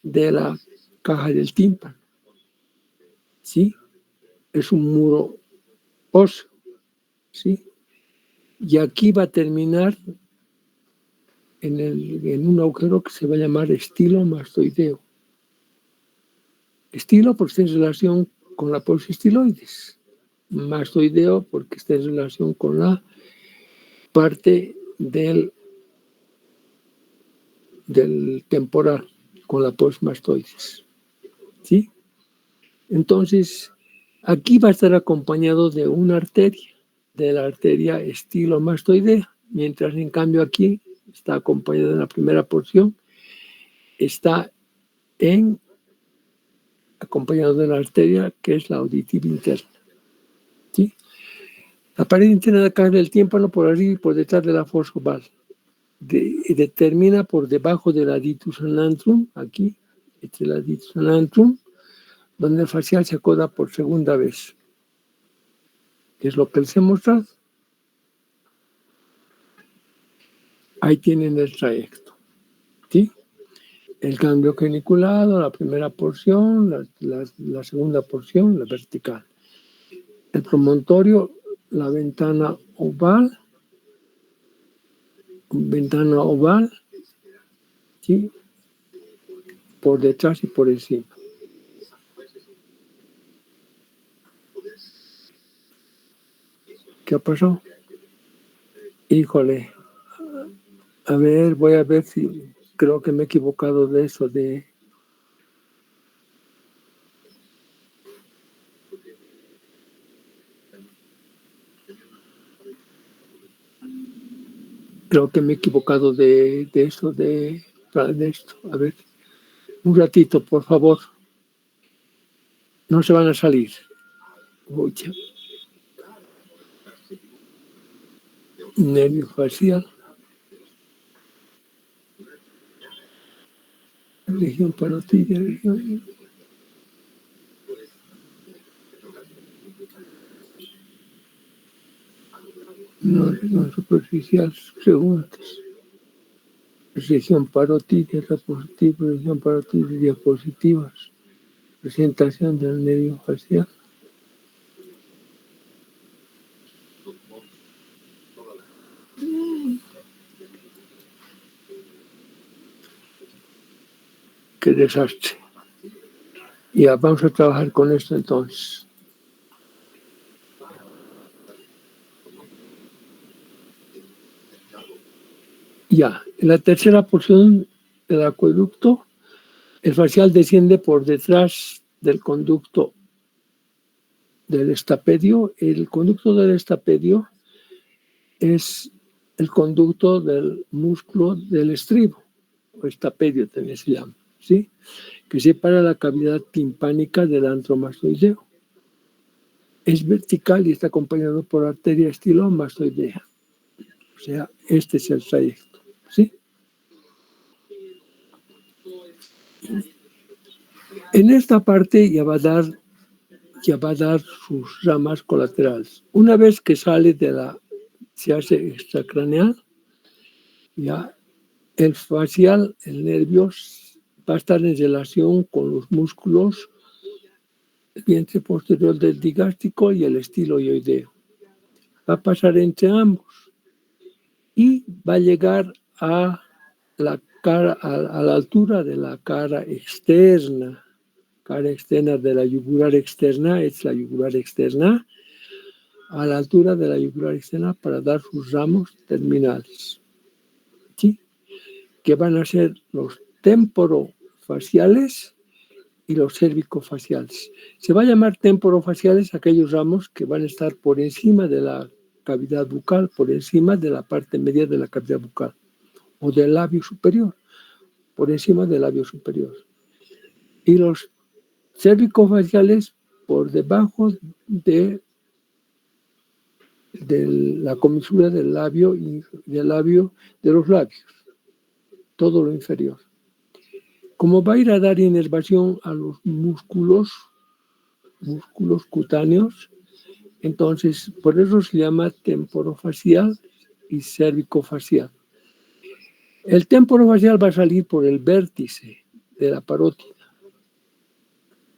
de la caja del tímpano. ¿Sí? Es un muro óseo. ¿Sí? Y aquí va a terminar en un agujero que se va a llamar estilomastoideo. Estilo porque está en relación con la estiloides. Mastoideo porque está en relación con la parte del temporal, con la postmastoides. ¿Sí? Entonces, aquí va a estar acompañado de una arteria, de la arteria estilomastoidea, mientras en cambio aquí está acompañado en la primera porción, está acompañado de la arteria que es la auditiva interna. ¿Sí? La pared interna de la caja del tímpano por arriba y por detrás de la fosa oval. Determina por debajo de la ditus sonantrum, aquí, este es la ditus sonantrum, donde el facial se acoda por segunda vez. ¿Qué es lo que les he mostrado? Ahí tienen el trayecto. ¿Sí? El cambio geniculado, la primera porción, la segunda porción, la vertical. El promontorio, la ventana oval, ¿sí? Por detrás y por encima. ¿Qué pasó? Híjole. A ver, voy a ver si creo que me he equivocado de eso, creo que me he equivocado de eso, de esto. A ver, un ratito, por favor. No se van a salir. Mucha. Nervio facial. región parotidia, no superficial, preguntas. Región parotidia, diapositiva, región parotidia, diapositivas, presentación del nervio facial. Qué desastre. Ya, vamos a trabajar con esto entonces. Ya, en la tercera porción del acueducto, el facial desciende por detrás del conducto del estapedio. El conducto del estapedio es el conducto del músculo del estribo, o estapedio también se llama, ¿sí? Que separa la cavidad timpánica del antromastoideo. Es vertical y está acompañado por arteria estilomastoidea. O sea, este es el trayecto, ¿sí? En esta parte ya va a dar sus ramas colaterales. Una vez que sale se hace extracraneal, ya el facial, el nervio, va a estar en relación con los músculos del vientre posterior del digástrico y el estiloioideo. Va a pasar entre ambos y va a llegar a la altura de la cara externa de la yugular externa, es la yugular externa, a la altura de la yugular externa para dar sus ramos terminales, ¿sí? Que van a ser los temporofaciales y los cérvicofaciales. Se va a llamar temporofaciales aquellos ramos que van a estar por encima de la cavidad bucal, por encima de la parte media de la cavidad bucal, o del labio superior, por encima del labio superior. Y los cérvicofaciales por debajo de la comisura del labio y de los labios, todo lo inferior. Como va a ir a dar inervación a los músculos cutáneos, entonces por eso se llama temporofacial y cérvicofacial. El temporofacial va a salir por el vértice de la parótida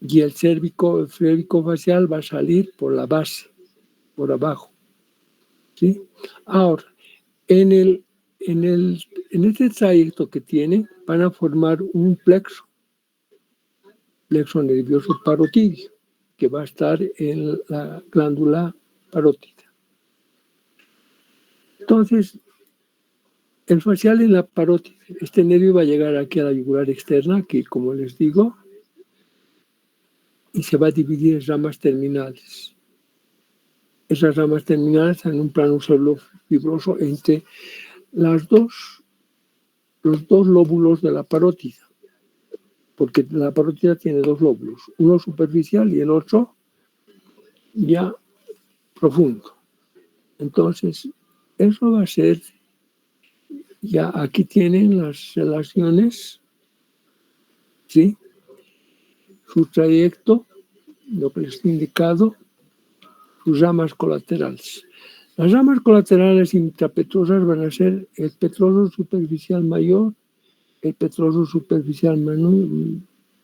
y el cérvicofacial va a salir por la base, por abajo, ¿sí? Ahora, en este trayecto que tiene, van a formar un plexo nervioso parotidio, que va a estar en la glándula parótida. Entonces, el facial en la parótida, este nervio va a llegar aquí a la yugular externa, que como les digo, y se va a dividir en ramas terminales. Esas ramas terminales en un plano fibroso entre los dos lóbulos de la parótida, porque la parótida tiene dos lóbulos, uno superficial y el otro ya profundo. Entonces, eso va a ser, ya aquí tienen las relaciones, ¿sí? Su trayecto, lo que les he indicado, sus ramas colaterales. Las ramas colaterales intrapetrosas van a ser el petroso superficial mayor, el petroso superficial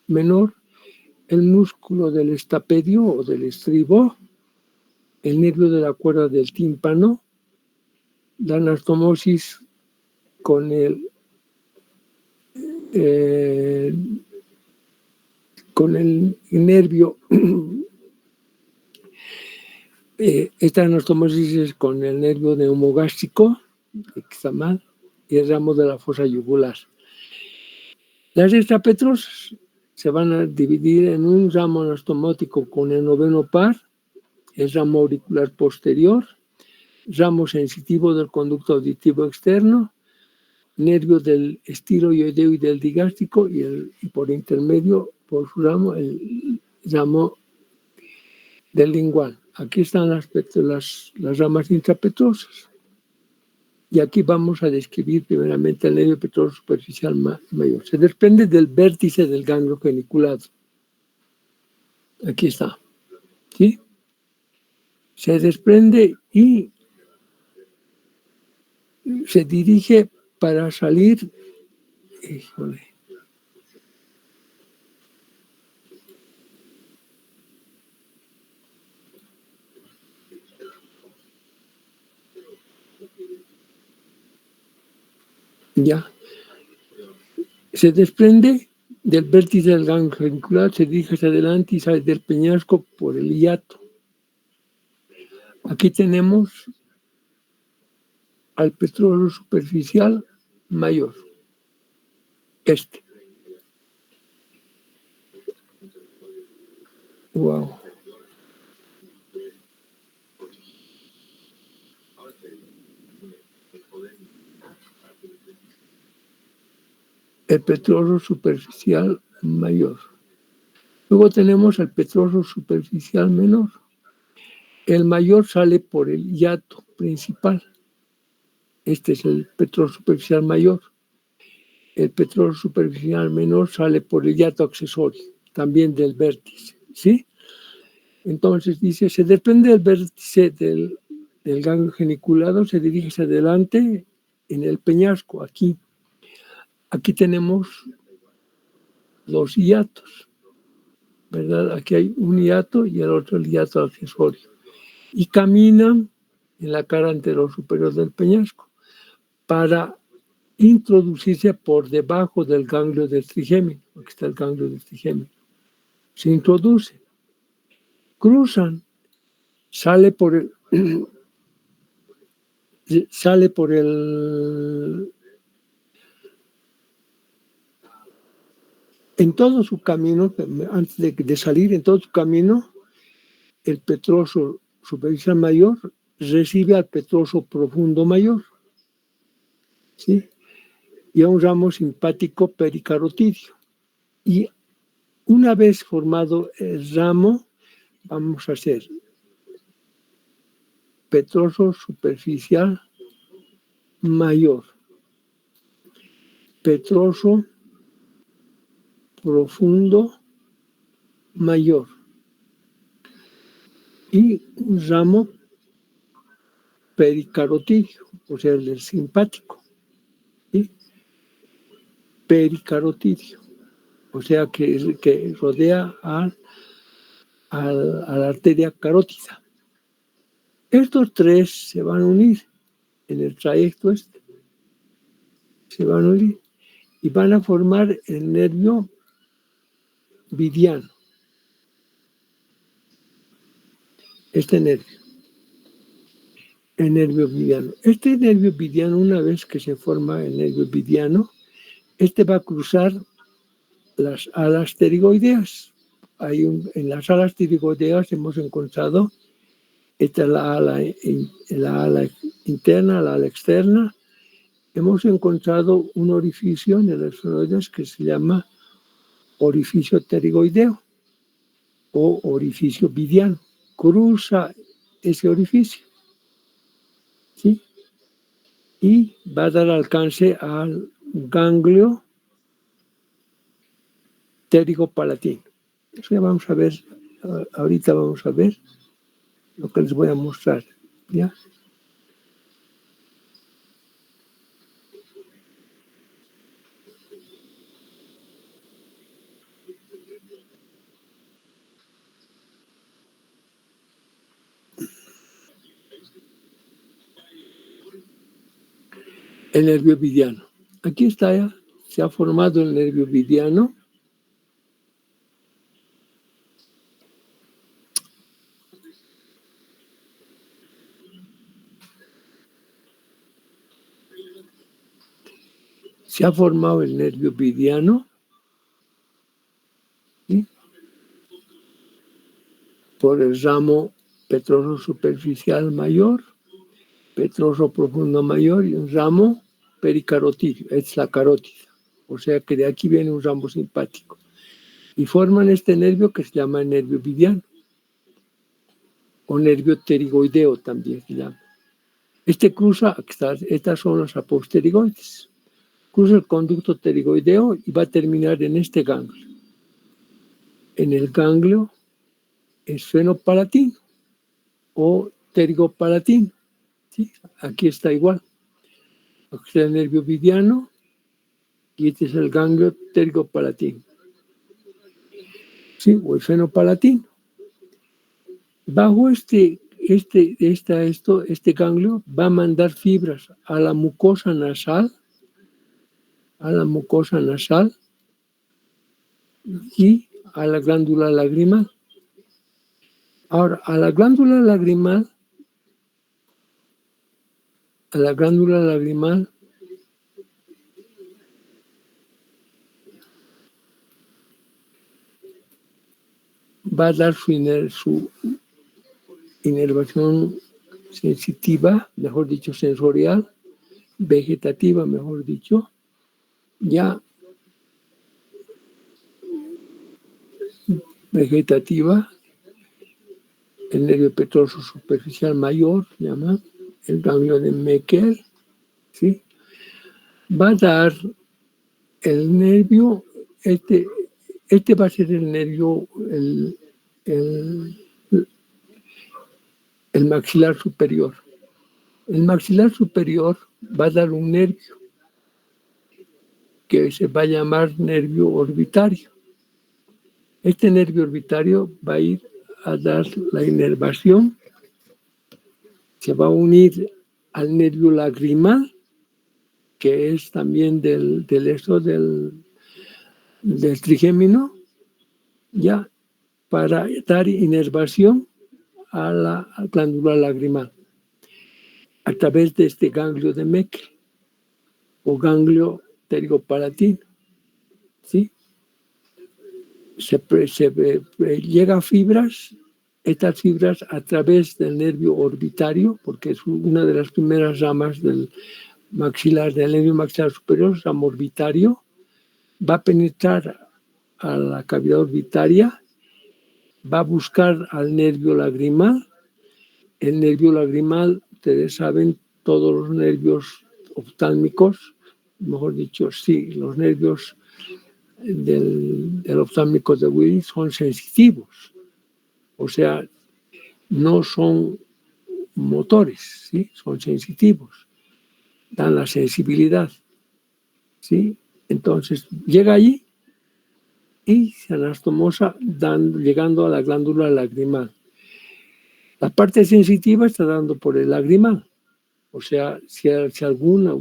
menor, el músculo del estapedio o del estribo, el nervio de la cuerda del tímpano, la anastomosis con el nervio, esta anastomosis es con el nervio neumogástrico, examal, y el ramo de la fosa yugular. Las extrapetrosas se van a dividir en un ramo anastomótico con el noveno par, el ramo auricular posterior, ramo sensitivo del conducto auditivo externo, nervio del estiloioideo y del digástrico y por intermedio, por su ramo, el ramo del lingual. Aquí están las ramas intrapetrosas. Y aquí vamos a describir primeramente el nervio petroso superficial mayor. Se desprende del vértice del ganglio geniculado. Aquí está. ¿Sí? Se desprende y se dirige para salir. Híjole. Ya. Se desprende del vértice del ganglio genicular, se dirige hacia adelante y sale del peñasco por el hiato. Aquí tenemos al petroso superficial mayor. Wow. El petroso superficial mayor. Luego tenemos el petroso superficial menor. El mayor sale por el hiato principal. Este es el petroso superficial mayor. El petroso superficial menor sale por el hiato accesorio, también del vértice. ¿Sí? Entonces dice, se desprende del vértice del ganglio geniculado, se dirige hacia adelante en el peñasco, aquí. Aquí tenemos los hiatos, ¿verdad? Aquí hay un hiato y el otro el hiato accesorio. Y caminan en la cara anterior superior del peñasco para introducirse por debajo del ganglio del trigémino. Aquí está el ganglio del trigémino. Se introduce, cruzan, sale por el en todo su camino, antes de salir, en todo su camino, el petroso superficial mayor recibe al petroso profundo mayor, ¿sí? Y a un ramo simpático pericarotidio. Y una vez formado el ramo, vamos a hacer petroso superficial mayor, petroso profundo mayor y un ramo pericarotidio, o sea, el simpático, ¿sí? Pericarotidio, o sea, que rodea a la arteria carótida. Estos tres se van a unir en el trayecto se van a unir y van a formar el nervio vidiano. Este nervio. El nervio vidiano. Este nervio vidiano, una vez que se forma el nervio vidiano, va a cruzar las alas pterigoideas. En las alas pterigoideas hemos encontrado, esta es la ala interna, la ala externa. Hemos encontrado un orificio en el esfenoides que se llama orificio pterigoideo o orificio vidiano. Cruza ese orificio, ¿sí? Y va a dar alcance al ganglio pterigopalatino. Eso ya vamos a ver, ahorita vamos a ver lo que les voy a mostrar, ¿ya? El nervio vidiano. Aquí está ya, se ha formado el nervio vidiano. Se ha formado el nervio vidiano, ¿sí? Por el ramo petroso superficial mayor, petroso profundo mayor y un ramo pericarotidio, es la carótida. O sea que de aquí viene un ramo simpático. Y forman este nervio que se llama el nervio vidiano, o nervio pterigoideo también se llama. Estas son las aposteroides. Cruza el conducto pterigoideo y va a terminar en este ganglio. En el ganglio esfenopalatino o pterigopalatino. ¿Sí? Aquí está igual. Aquí está el nervio vidiano y este es el ganglio pterigopalatino. ¿Sí? O esfenopalatino. Bajo este ganglio va a mandar fibras a la mucosa nasal, y a la glándula lagrimal. Ahora, a la glándula lagrimal va a dar su inervación sensitiva, mejor dicho, sensorial, vegetativa, mejor dicho, ya vegetativa, el nervio petroso superficial mayor, llama el ganglio de Meckel, ¿sí? Va a dar el nervio, este va a ser el nervio, el maxilar superior. El maxilar superior va a dar un nervio que se va a llamar nervio orbitario. Este nervio orbitario va a ir a dar la inervación, se va a unir al nervio lagrimal, que es también del trigémino, ya para dar inervación a la glándula lagrimal a través de este ganglio de Meckel o ganglio pterigopalatino, ¿sí? Llega a fibras, estas fibras a través del nervio orbitario, porque es una de las primeras ramas del nervio maxilar superior, el ramo orbitario, va a penetrar a la cavidad orbitaria, va a buscar al nervio lagrimal. El nervio lagrimal, ustedes saben, todos los nervios oftálmicos, mejor dicho, sí, los nervios del oftálmico de Willis son sensitivos, o sea, no son motores, ¿sí? Son sensitivos, dan la sensibilidad, ¿sí? Entonces llega allí y se anastomosa llegando a la glándula lagrimal. La parte sensitiva está dando por el lagrimal, o sea, si alguna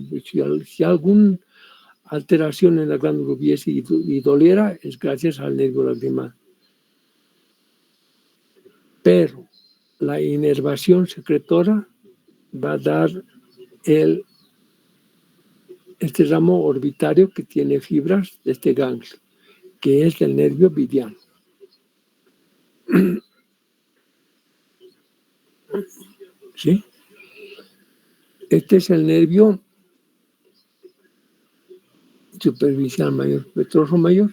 alteración en la glándula hubiese y doliera, es gracias al nervio lagrimal. Pero la inervación secretora va a dar este ramo orbitario que tiene fibras de este ganglio, que es el nervio vidiano. ¿Sí? Este es el nervio superficial mayor, petroso mayor.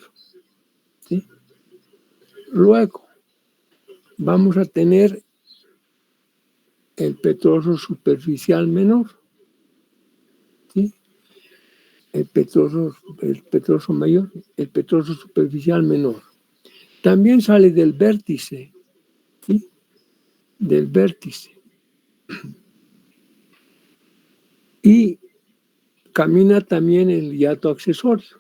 ¿Sí? Luego vamos a tener el petroso superficial menor, ¿sí? El petroso mayor, el petroso superficial menor. También sale del vértice, ¿sí? Del vértice. Y camina también el hiato accesorio.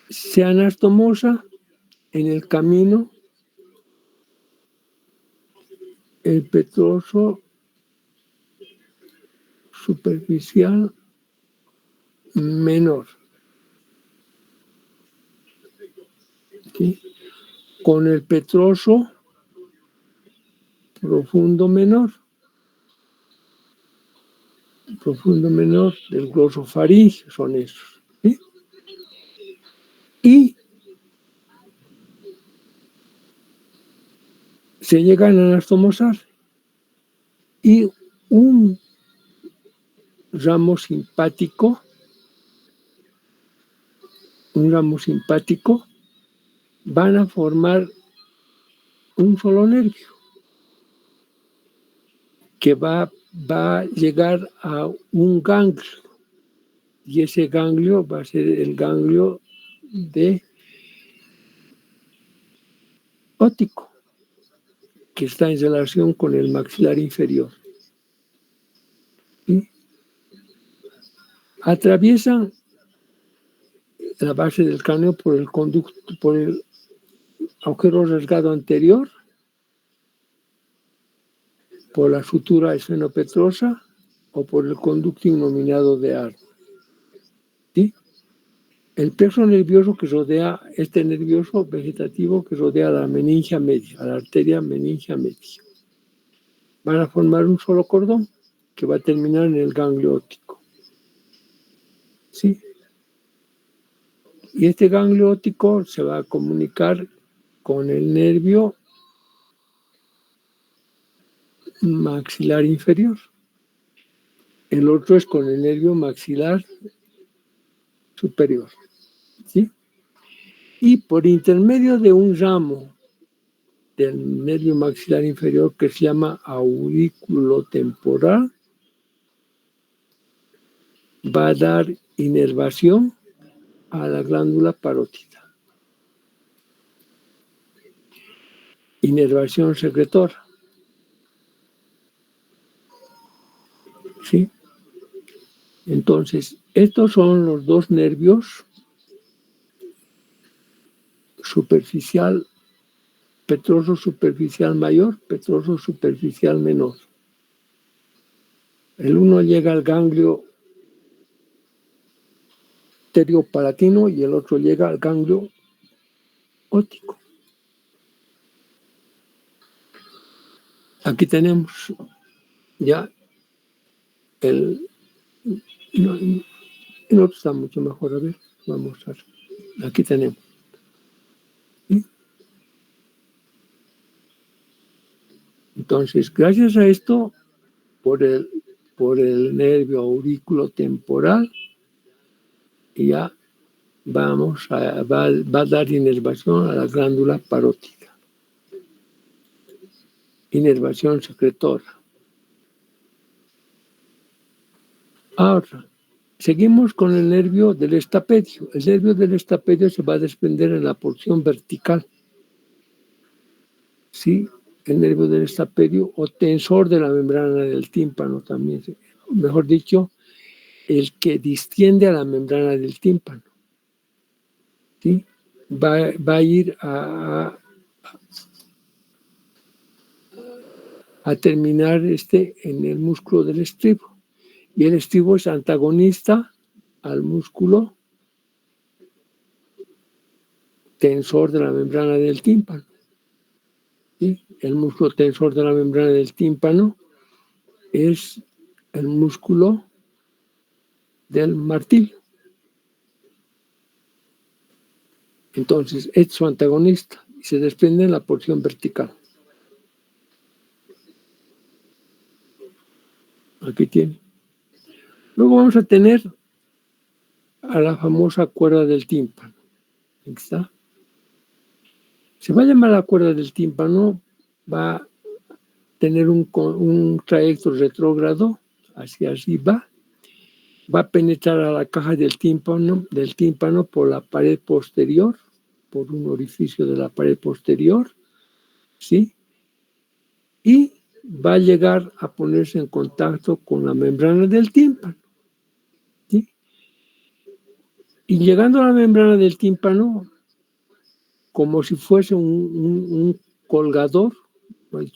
Se anastomosa en el camino el petroso superficial menor, ¿sí? Con el petroso profundo menor del glosofaringeo, son esos, ¿sí? Y se llegan a anastomosar y un ramo simpático van a formar un solo nervio. que va a llegar a un ganglio, y ese ganglio va a ser el ganglio de óptico, que está en relación con el maxilar inferior. ¿Sí? Atraviesan la base del cráneo por el conducto, por el agujero rasgado anterior, por la sutura esfenopetrosa o por el conducto innominado de Arnold. ¿Sí? El plexo nervioso que rodea, este nervioso vegetativo que rodea la meningia media, a la arteria meningia media, van a formar un solo cordón que va a terminar en el ganglio óptico. ¿Sí? Y este ganglio óptico se va a comunicar con el nervio maxilar inferior. El otro es con el nervio maxilar superior. ¿Sí? Y por intermedio de un ramo del nervio maxilar inferior que se llama aurículo temporal, va a dar inervación a la glándula parótida. Inervación secretora. ¿Sí? Entonces, estos son los dos nervios superficial, petroso superficial mayor, petroso superficial menor. El uno llega al ganglio pteriopalatino y el otro llega al ganglio óptico. Aquí tenemos ya el otro está mucho mejor. A ver, vamos a ver. Aquí tenemos. ¿Sí? Entonces, gracias a esto, por el nervio aurículo temporal, ya va a dar inervación a la glándula parótida. Inervación secretora. Ahora, seguimos con el nervio del estapedio. El nervio del estapedio se va a desprender en la porción vertical. ¿Sí? El nervio del estapedio o tensor de la membrana del tímpano también. Mejor dicho, el que distiende a la membrana del tímpano. ¿Sí? Va a ir a terminar en el músculo del estribo. Y el estribo es antagonista al músculo tensor de la membrana del tímpano. ¿Sí? El músculo tensor de la membrana del tímpano es el músculo del martillo. Entonces, es su antagonista y se desprende en la porción vertical. Aquí tiene. Luego vamos a tener a la famosa cuerda del tímpano. Aquí está. Se va a llamar la cuerda del tímpano, va a tener un trayecto retrógrado hacia arriba, va a penetrar a la caja del tímpano por la pared posterior, por un orificio de la pared posterior, ¿sí? Y va a llegar a ponerse en contacto con la membrana del tímpano, ¿sí? Y llegando a la membrana del tímpano, como si fuese un colgador,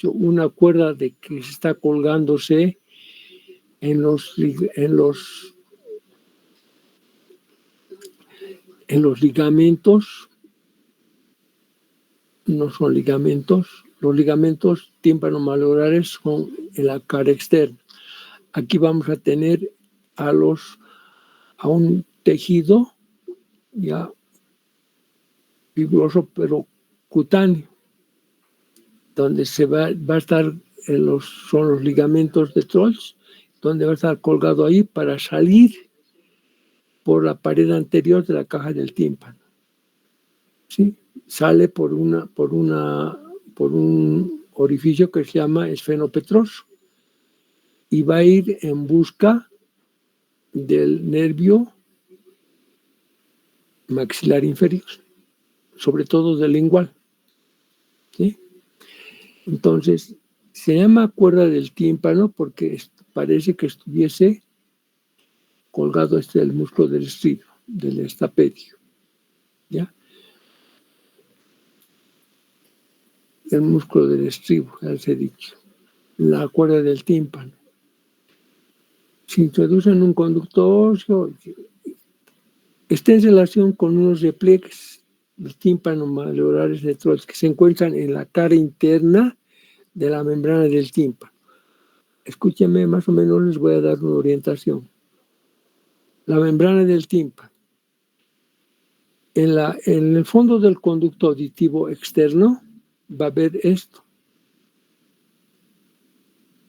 una cuerda de que se está colgándose en los ligamentos. No son ligamentos. Los ligamentos tímpano-malleolares son en la cara externa. Aquí vamos a tener a un tejido ya fibroso pero cutáneo, donde va a estar son los ligamentos de Trols, donde va a estar colgado ahí para salir por la pared anterior de la caja del tímpano. ¿Sí? Sale por un orificio que se llama esfenopetroso. y va a ir en busca del nervio maxilar inferior, sobre todo del lingual, ¿sí? Entonces, se llama cuerda del tímpano porque parece que estuviese colgado del músculo del estribo, del estapedio, ¿ya? El músculo del estribo, ya les he dicho. La cuerda del tímpano. Se introduce en un conducto óseo. Está en relación con unos repliegues del tímpano malleolares de Troils que se encuentran en la cara interna de la membrana del tímpano. Escúchenme, más o menos les voy a dar una orientación. La membrana del tímpano. En el fondo del conducto auditivo externo va a haber esto.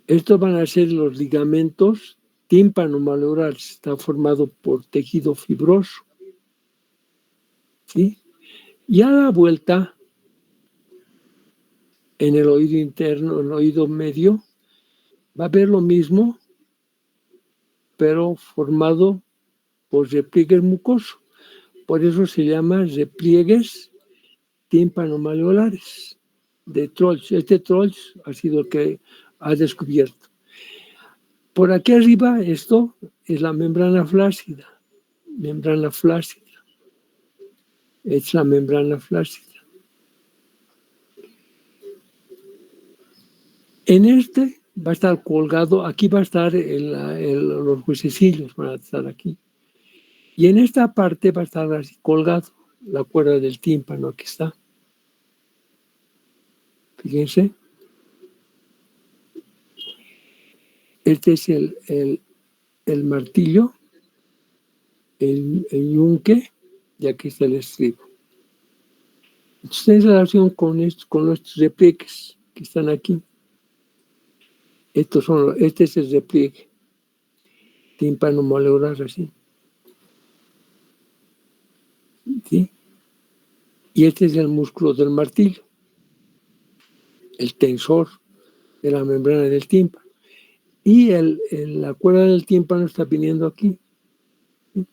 Estos van a ser los ligamentos tímpano-malleolares. Está formado por tejido fibroso, ¿sí? Y a la vuelta, en el oído interno, en el oído medio, va a haber lo mismo, pero formado por repliegues mucosos. Por eso se llama repliegues tímpano-malleolares de Troils. Este Troils ha sido el que ha descubierto. Por aquí arriba, esto es la membrana flácida. Membrana flácida. Es la membrana flácida. En este va a estar colgado, aquí va a estar los huesecillos, van a estar aquí. Y en esta parte va a estar así colgado la cuerda del tímpano, aquí está. Fíjense. Este es el martillo, el yunque, y aquí está el estribo. Entonces, en relación con nuestros repliegues que están aquí. Este es el repliegue tímpano malleolar así. ¿Sí? Y este es el músculo del martillo, el tensor de la membrana del tímpano. Y la cuerda del tímpano está viniendo aquí. ¿Sí?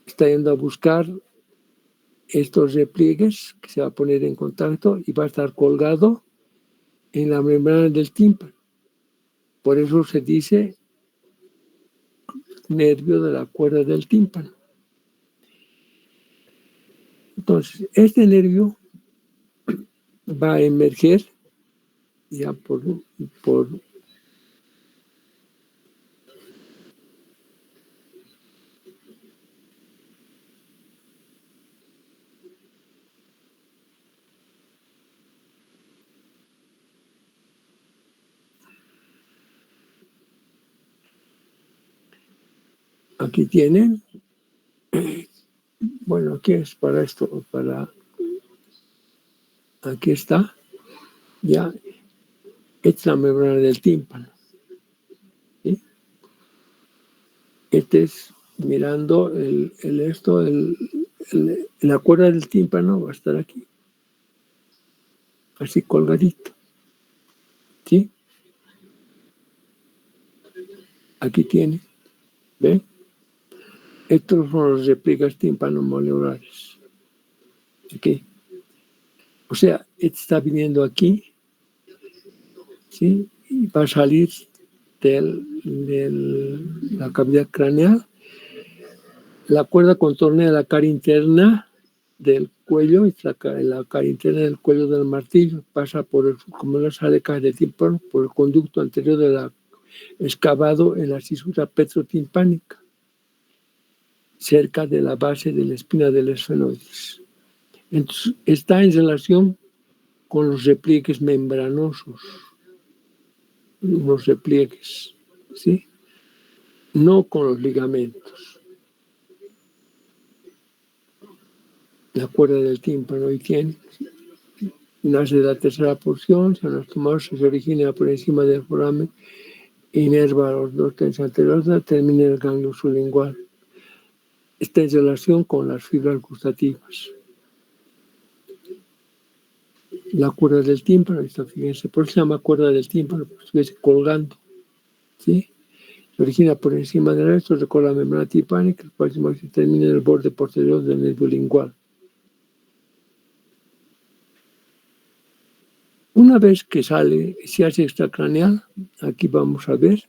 Está yendo a buscar estos repliegues que se va a poner en contacto y va a estar colgado en la membrana del tímpano. Por eso se dice nervio de la cuerda del tímpano. Entonces, este nervio va a emerger ya por aquí tienen, bueno, aquí es para esto, aquí está, ya, esta es la membrana del tímpano. ¿Sí? Este es mirando la cuerda del tímpano va a estar aquí, así colgadito. ¿Sí? Aquí tiene, ¿ven? Estos son los repliegues tímpano-malleolares. Aquí. O sea, este está viniendo aquí, ¿sí? Y va a salir de la cavidad craneal. La cuerda contornea la cara interna del cuello y la cara interna del cuello del martillo. Pasa como la sale de tímpano, por el conducto anterior excavado en la cisura petrotimpánica, cerca de la base de la espina del esfenoides. Entonces, está en relación con los repliegues membranosos, los repliegues, ¿sí? No con los ligamentos. La cuerda del tímpano y tiene, nace de la tercera porción, se se origina por encima del foramen, inerva los dos tensores anteriores, termina el ganglio sublingual. Está en relación con las fibras gustativas. la cuerda del tímpano, esto, fíjense, por eso se llama cuerda del tímpano, porque estuviese colgando, ¿sí? Se origina por encima del resto, recorre la membrana timpánica, el cual se termina en el borde posterior del nervio lingual. Una vez que sale, se hace extracraneal, aquí vamos a ver,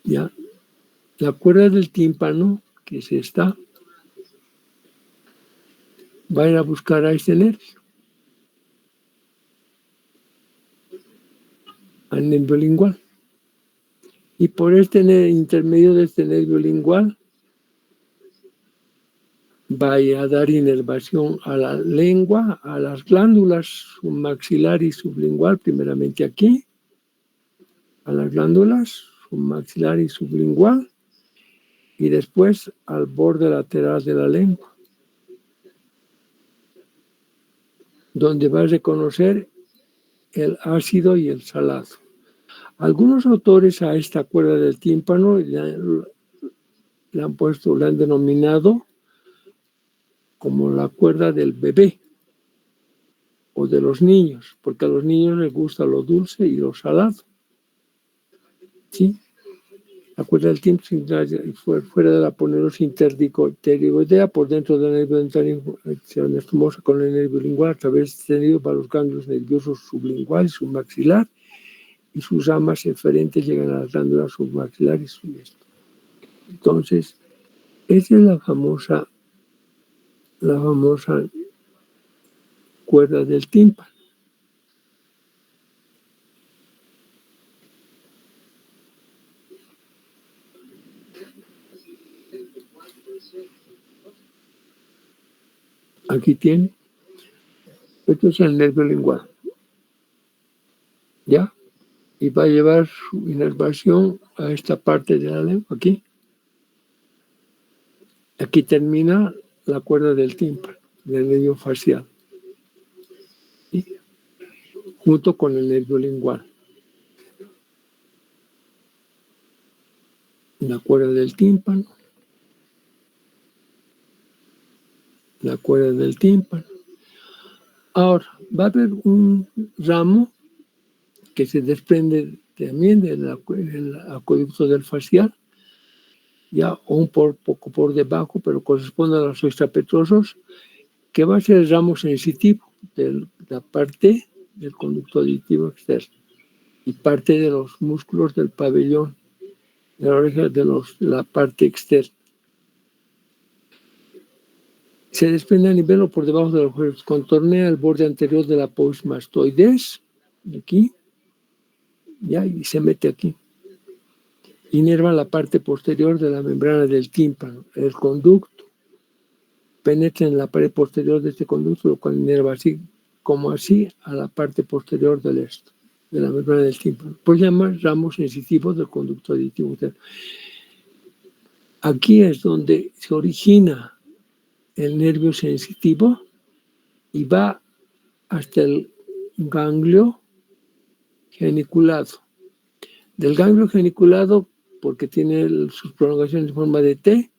ya, la cuerda del tímpano, que es esta, va a ir a buscar a este nervio, al nervio lingual. Y por este intermedio de este nervio lingual va a dar inervación a la lengua, a las glándulas submaxilar y sublingual, primeramente aquí, a las glándulas submaxilar y sublingual, y después al borde lateral de la lengua, donde va a reconocer el ácido y el salado. Algunos autores a esta cuerda del tímpano le han denominado como la cuerda del bebé o de los niños, porque a los niños les gusta lo dulce y lo salado. ¿Sí? La cuerda del tímpano fuera de la aponeurona interpterigoidea, por dentro del nervio dentario anastomosa con el nervio lingual, a través extendido para los ganglios nerviosos sublingual y submaxilar, y sus ramas eferentes llegan a las glándulas submaxilar y subesto. Entonces, esa es la famosa cuerda del tímpano. Aquí tiene. Esto es el nervio lingual. ¿Ya? Y va a llevar su inervación a esta parte de la lengua, aquí. Aquí termina la cuerda del tímpano, del nervio facial. ¿Sí? Junto con el nervio lingual. La cuerda del tímpano. La cuerda del tímpano. Ahora, va a haber un ramo que se desprende también del acueducto del facial, ya un poco por debajo, pero corresponde a los extrapetrosos, que va a ser el ramo sensitivo de la parte del conducto auditivo externo y parte de los músculos del pabellón, de la oreja de la parte externa. Se desprende a nivel o por debajo de los ojos, contornea el borde anterior de la apófisis mastoides, aquí, ya, y se mete aquí. Inerva la parte posterior de la membrana del tímpano, el conducto. Penetra en la pared posterior de este conducto, lo cual inerva así como así a la parte posterior de la membrana del tímpano. Pues llama ramo sensitivo del conducto auditivo. Aquí es donde se origina el nervio sensitivo y va hasta el ganglio geniculado. Del ganglio geniculado, porque tiene sus prolongaciones en forma de T,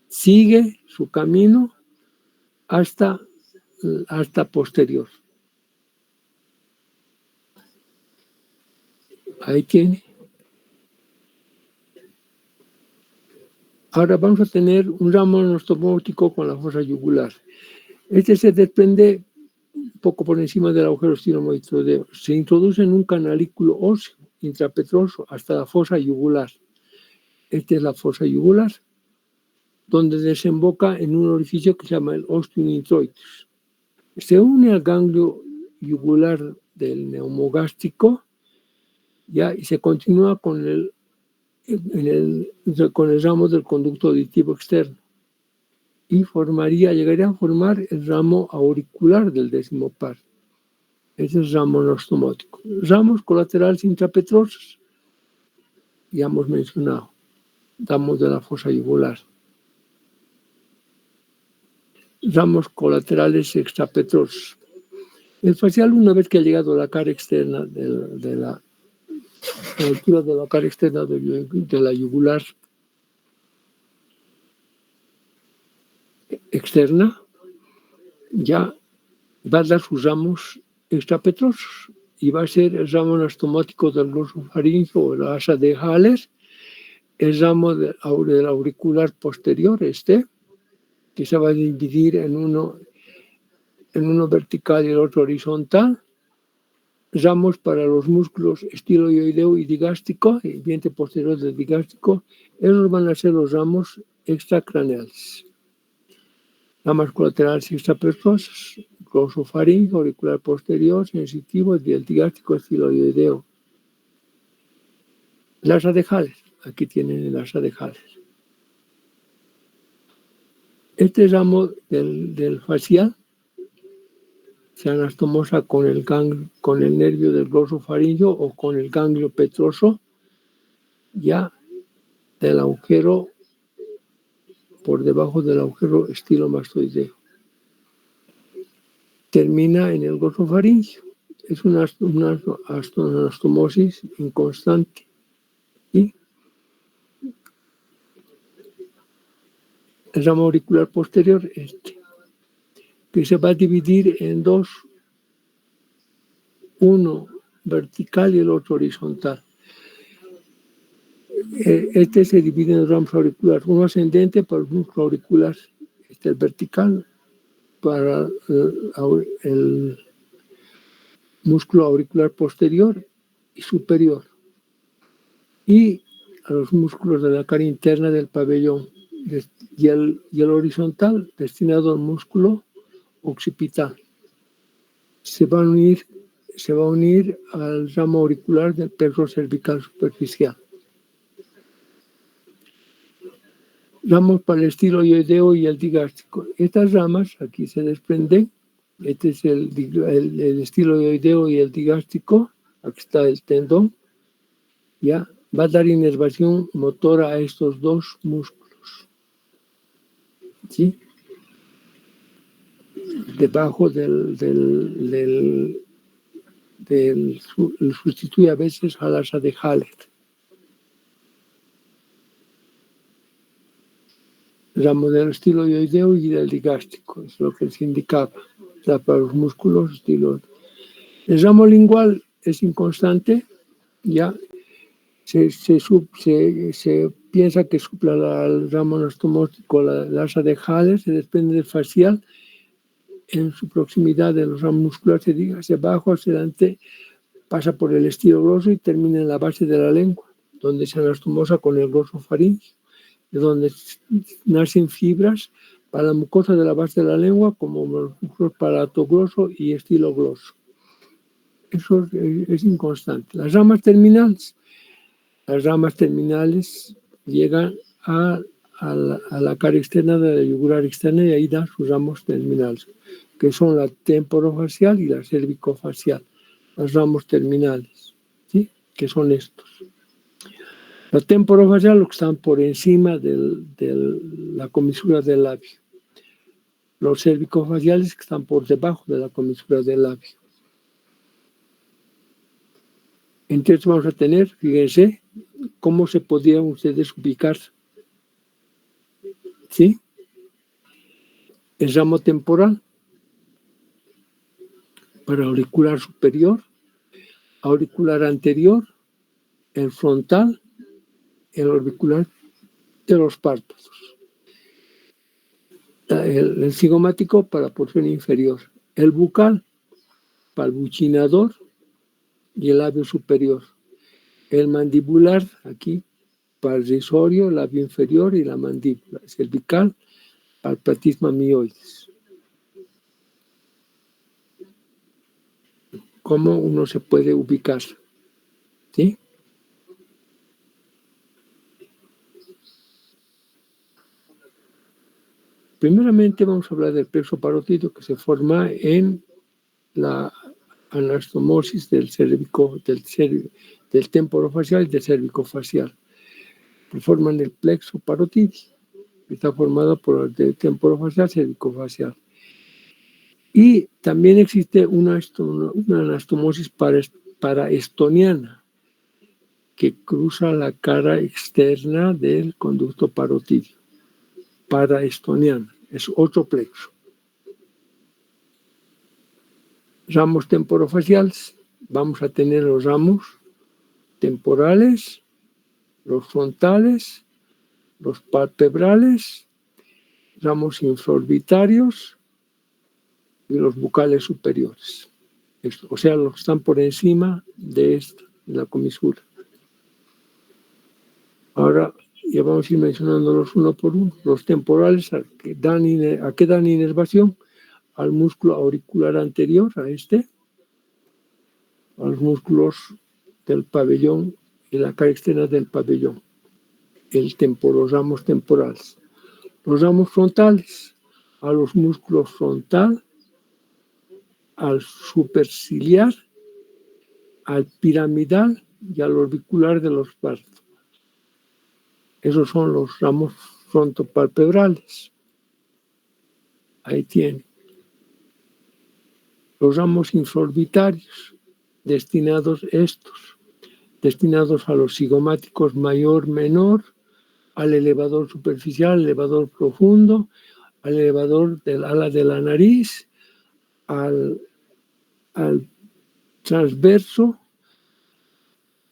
sigue su camino hasta posterior. Ahí tiene. Ahora vamos a tener un ramo anostomótico con la fosa yugular. Este se desprende un poco por encima del agujero estinomoitroideo. Se introduce en un canalículo óseo intrapetroso hasta la fosa yugular. Esta es la fosa yugular, donde desemboca en un orificio que se llama el ostium introitus. Se une al ganglio yugular del neumogástrico, ya, y se continúa con el ramo del conducto auditivo externo y llegaría a formar el ramo auricular del décimo par. Ese es el ramo anostomótico. Ramos colaterales intrapetrosos, ya hemos mencionado, ramos de la fosa yugular. Ramos colaterales extrapetrosos. El facial, una vez que ha llegado a la cara externa de la altura de la cara externa de la yugular externa, ya va a dar sus ramos extrapetrosos y va a ser el ramo anastomoso del glosofaringeo o la asa de Haller, el ramo del auricular posterior, que se va a dividir en uno vertical y el otro horizontal, ramos para los músculos estiloideo y digástrico, el vientre posterior del digástrico. Esos van a ser los ramos extracraneales. Ramas colaterales extrapetrosas, glosofaringeo, auricular posterior, sensitivo y el digástrico estiloideo. El asa de Haller, aquí tienen el asa de Haller. Este ramo del facial se anastomosa con el nervio del glosofaringeo o con el ganglio petroso, ya del agujero, por debajo del agujero estilomastoideo. Termina en el glosofaringeo. Es una anastomosis inconstante. ¿Sí? El ramo auricular posterior, que se va a dividir en dos, uno vertical y el otro horizontal. Se divide en ramos auriculares, uno ascendente para el músculo auricular, el vertical para el músculo auricular posterior y superior, y a los músculos de la cara interna del pabellón, y el horizontal destinado al músculo occipital. Se va a unir al ramo auricular del plexo cervical superficial. Ramos para el estiloideo y el digástrico. Estas ramas aquí se desprenden. Este es el estiloideo y el digástrico. Aquí está el tendón. Ya va a dar inervación motora a estos dos músculos. ¿Sí? Debajo sustituye a veces al asa de Haller. Ramo del estiloideo y del digástrico, es lo que se indicaba. O sea, para los músculos estiloideos. El ramo lingual es inconstante, ya se piensa que supla el ramo anastomoso, la asa de Haller, se desprende del facial en su proximidad de los ramos musculares, se diga hacia abajo, hacia adelante, pasa por el estilo gloso y termina en la base de la lengua, donde se anastomosa con el glosofaringeo, de donde nacen fibras para la mucosa de la base de la lengua, como los músculos palatogloso y estilogloso. Eso es inconstante. Las ramas terminales llegan a la cara externa de la yugular externa y ahí dan sus ramos terminales, que son la temporofacial y la cervicofacial, los ramos terminales, ¿sí? Que son estos. La temporofacial, los que están por encima de la comisura del labio. Los cervicofaciales, que están por debajo de la comisura del labio. Entonces vamos a tener, fíjense, cómo se podían ustedes ubicar. ¿Sí? El ramo temporal para auricular superior, auricular anterior, el frontal, el auricular de los párpados. El cigomático para la porción inferior, el bucal para el buccinador y el labio superior, el mandibular aquí para el risorio, el labio inferior y la mandíbula, cervical para el platysma mioides. ¿Cómo uno se puede ubicar? ¿Sí? Primeramente vamos a hablar del plexo parótido, que se forma en la anastomosis del temporofacial y del cervicofacial, que forman el plexo parótido, que está formado por el temporofacial y cervicofacial. Y también existe una anastomosis paraestoniana, que cruza la cara externa del conducto parótido. Paraestoniana, es otro plexo. Ramos temporofaciales. Vamos a tener los ramos temporales, los frontales, los palpebrales, ramos infraorbitarios y los bucales superiores. Esto, o sea, los que están por encima de la comisura. Ahora ya vamos a ir mencionándolos uno por uno. Los temporales, ¿a qué dan inervación? Al músculo auricular anterior, a los músculos del pabellón y la cara externa del pabellón, los ramos temporales. Los ramos frontales, a los músculos frontal, al superciliar, al piramidal y al orbicular de los partos. Esos son los ramos frontopalpebrales. Ahí tiene. Los ramos infraorbitarios, destinados a los cigomáticos mayor, menor, al elevador superficial, elevador profundo, al elevador del ala de la nariz, al transverso,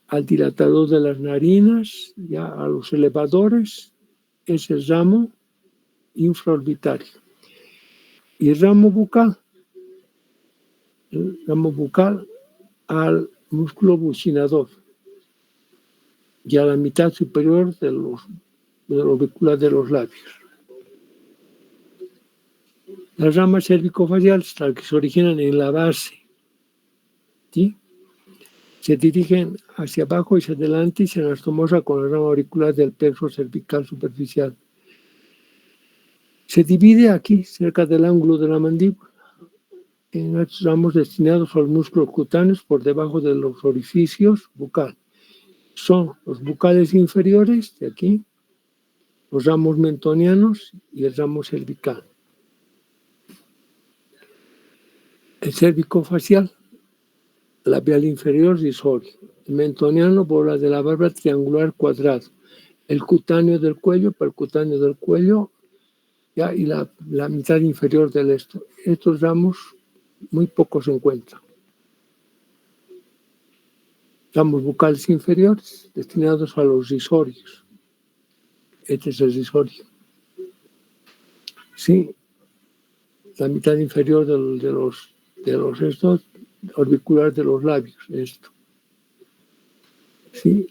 al dilatador de las narinas, ya a los elevadores, es el ramo infraorbitario. Y el ramo bucal al músculo bucinador y a la mitad superior de la orbicular de los labios. Las ramas cervicofaciales, las que se originan en la base, ¿sí?, se dirigen hacia abajo y hacia adelante y se anastomosa con la rama auricular del plexo cervical superficial. Se divide aquí, cerca del ángulo de la mandíbula, en estos ramos destinados a los músculos cutáneos por debajo de los orificios bucal. Son los bucales inferiores, de aquí, los ramos mentonianos y el ramo cervical. El cervicofacial, labial inferior rizorio. El mentoniano, bola de la barba triangular cuadrado. El cutáneo del cuello, percutáneo del cuello, ya, y la mitad inferior del esto. Estos ramos muy pocos se encuentran. Ramos bucales inferiores, destinados a los risorios. Este es el risorio. Sí, la mitad inferior de los estos, orbicular de los labios, esto. ¿Sí?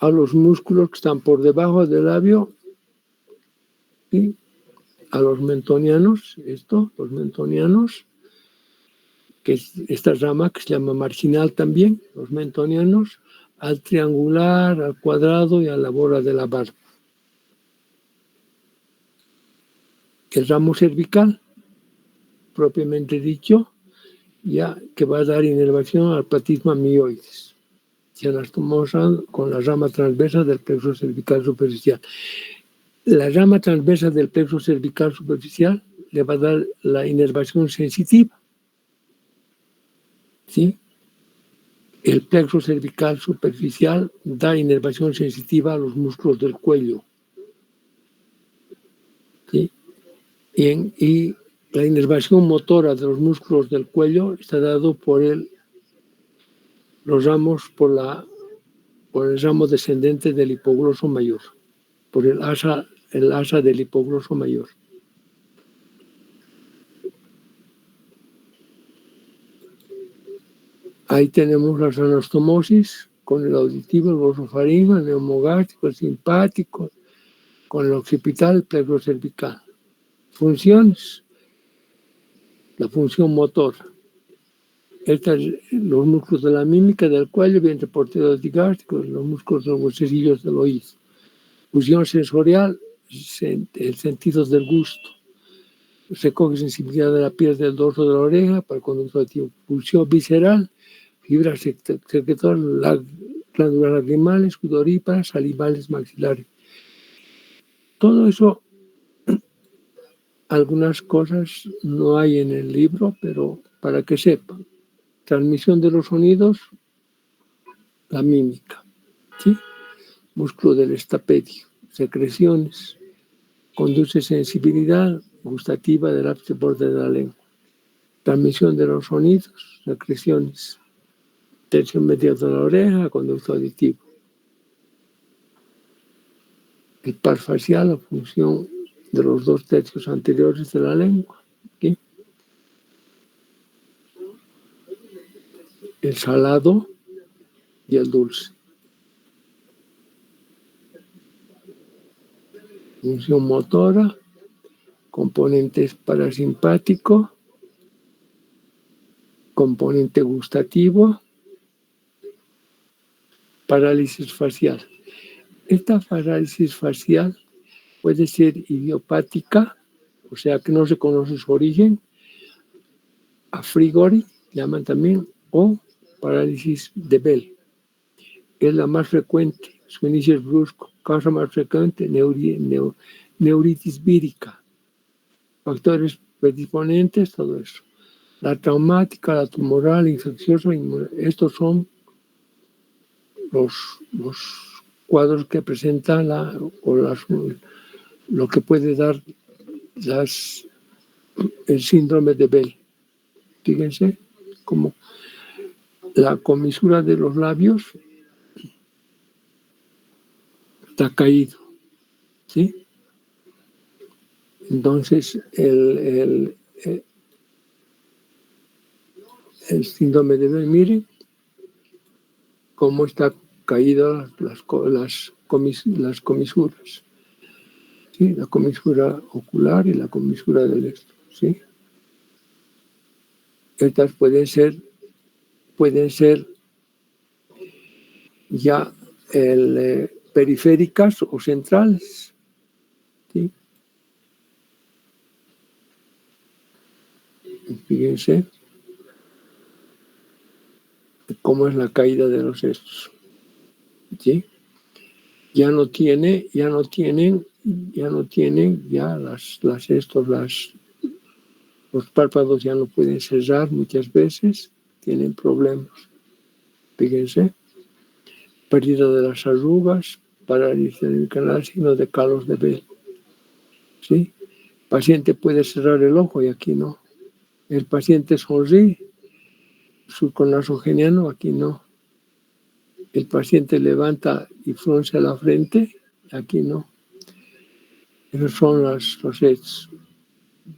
A los músculos que están por debajo del labio, ¿sí?, a los mentonianos, los mentonianos, que es esta rama que se llama marginal también, los mentonianos, al triangular, al cuadrado y a la bola de la barba. El ramo cervical, propiamente dicho, ya que va a dar inervación al platisma mioides. Se anastomosa con la rama transversa del plexo cervical superficial. La rama transversa del plexo cervical superficial le va a dar la inervación sensitiva. ¿Sí? El plexo cervical superficial da inervación sensitiva a los músculos del cuello. ¿Sí? Y la inervación motora de los músculos del cuello está dado por los ramos, por el ramo descendente del hipogloso mayor, por el asa del hipogloso mayor. Ahí tenemos las anastomosis con el auditivo, el glosofaringeo, el neumogástrico, el simpático, con el occipital, el plexo cervical. Funciones: la función motora. Los músculos de la mímica del cuello, vientre portero digástrico, los músculos de los huesecillos del oído. Función sensorial, el sentido del gusto. Recoge sensibilidad de la piel del dorso de la oreja para el conducto auditivo. Función visceral, fibras secretoras, glándulas lacrimales, sudoríparas, salivales, maxilares. Todo eso, algunas cosas no hay en el libro, pero para que sepan. Transmisión de los sonidos, la mímica, ¿sí? Músculo del estapedio, secreciones, conduce sensibilidad gustativa del ápice borde de la lengua. transmisión de los sonidos, secreciones, tercio medio de la oreja, conducto auditivo. El par facial, la función de los 2 tercios anteriores de la lengua. ¿Sí? El salado y el dulce. Función motora, componentes parasimpático, componente gustativo, parálisis facial. Esta parálisis facial puede ser idiopática, o sea que no se conoce su origen, a frigori, llaman también, o parálisis de Bell. Es la más frecuente, su inicio es brusco, causa más frecuente neuritis vírica, factores predisponentes, todo eso. La traumática, la tumoral, infecciosa, estos son los cuadros que presenta lo que puede dar el síndrome de Bell. Fíjense como la comisura de los labios está caído, ¿sí? Entonces el síndrome de Bell, miren cómo está caída las comisuras, ¿sí? La comisura ocular y la comisura del esto, ¿sí? Estas pueden ser ya periféricas o centrales, ¿sí? Fíjense cómo es la caída de los estos, ¿sí? Ya no tienen los párpados ya no pueden cerrar muchas veces, tienen problemas. Fíjense, pérdida de las arrugas, parálisis del canal, signo de Carlos de Bell, ¿sí? El paciente puede cerrar el ojo y aquí no. El paciente sonríe, subconasogeniano, aquí no. El paciente levanta y frunce la frente, aquí no. Esos son los hechos.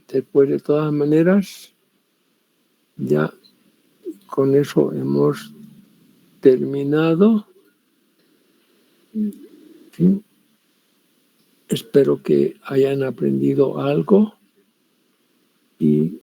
Después, de todas maneras, ya con eso hemos terminado. ¿Sí? Espero que hayan aprendido algo y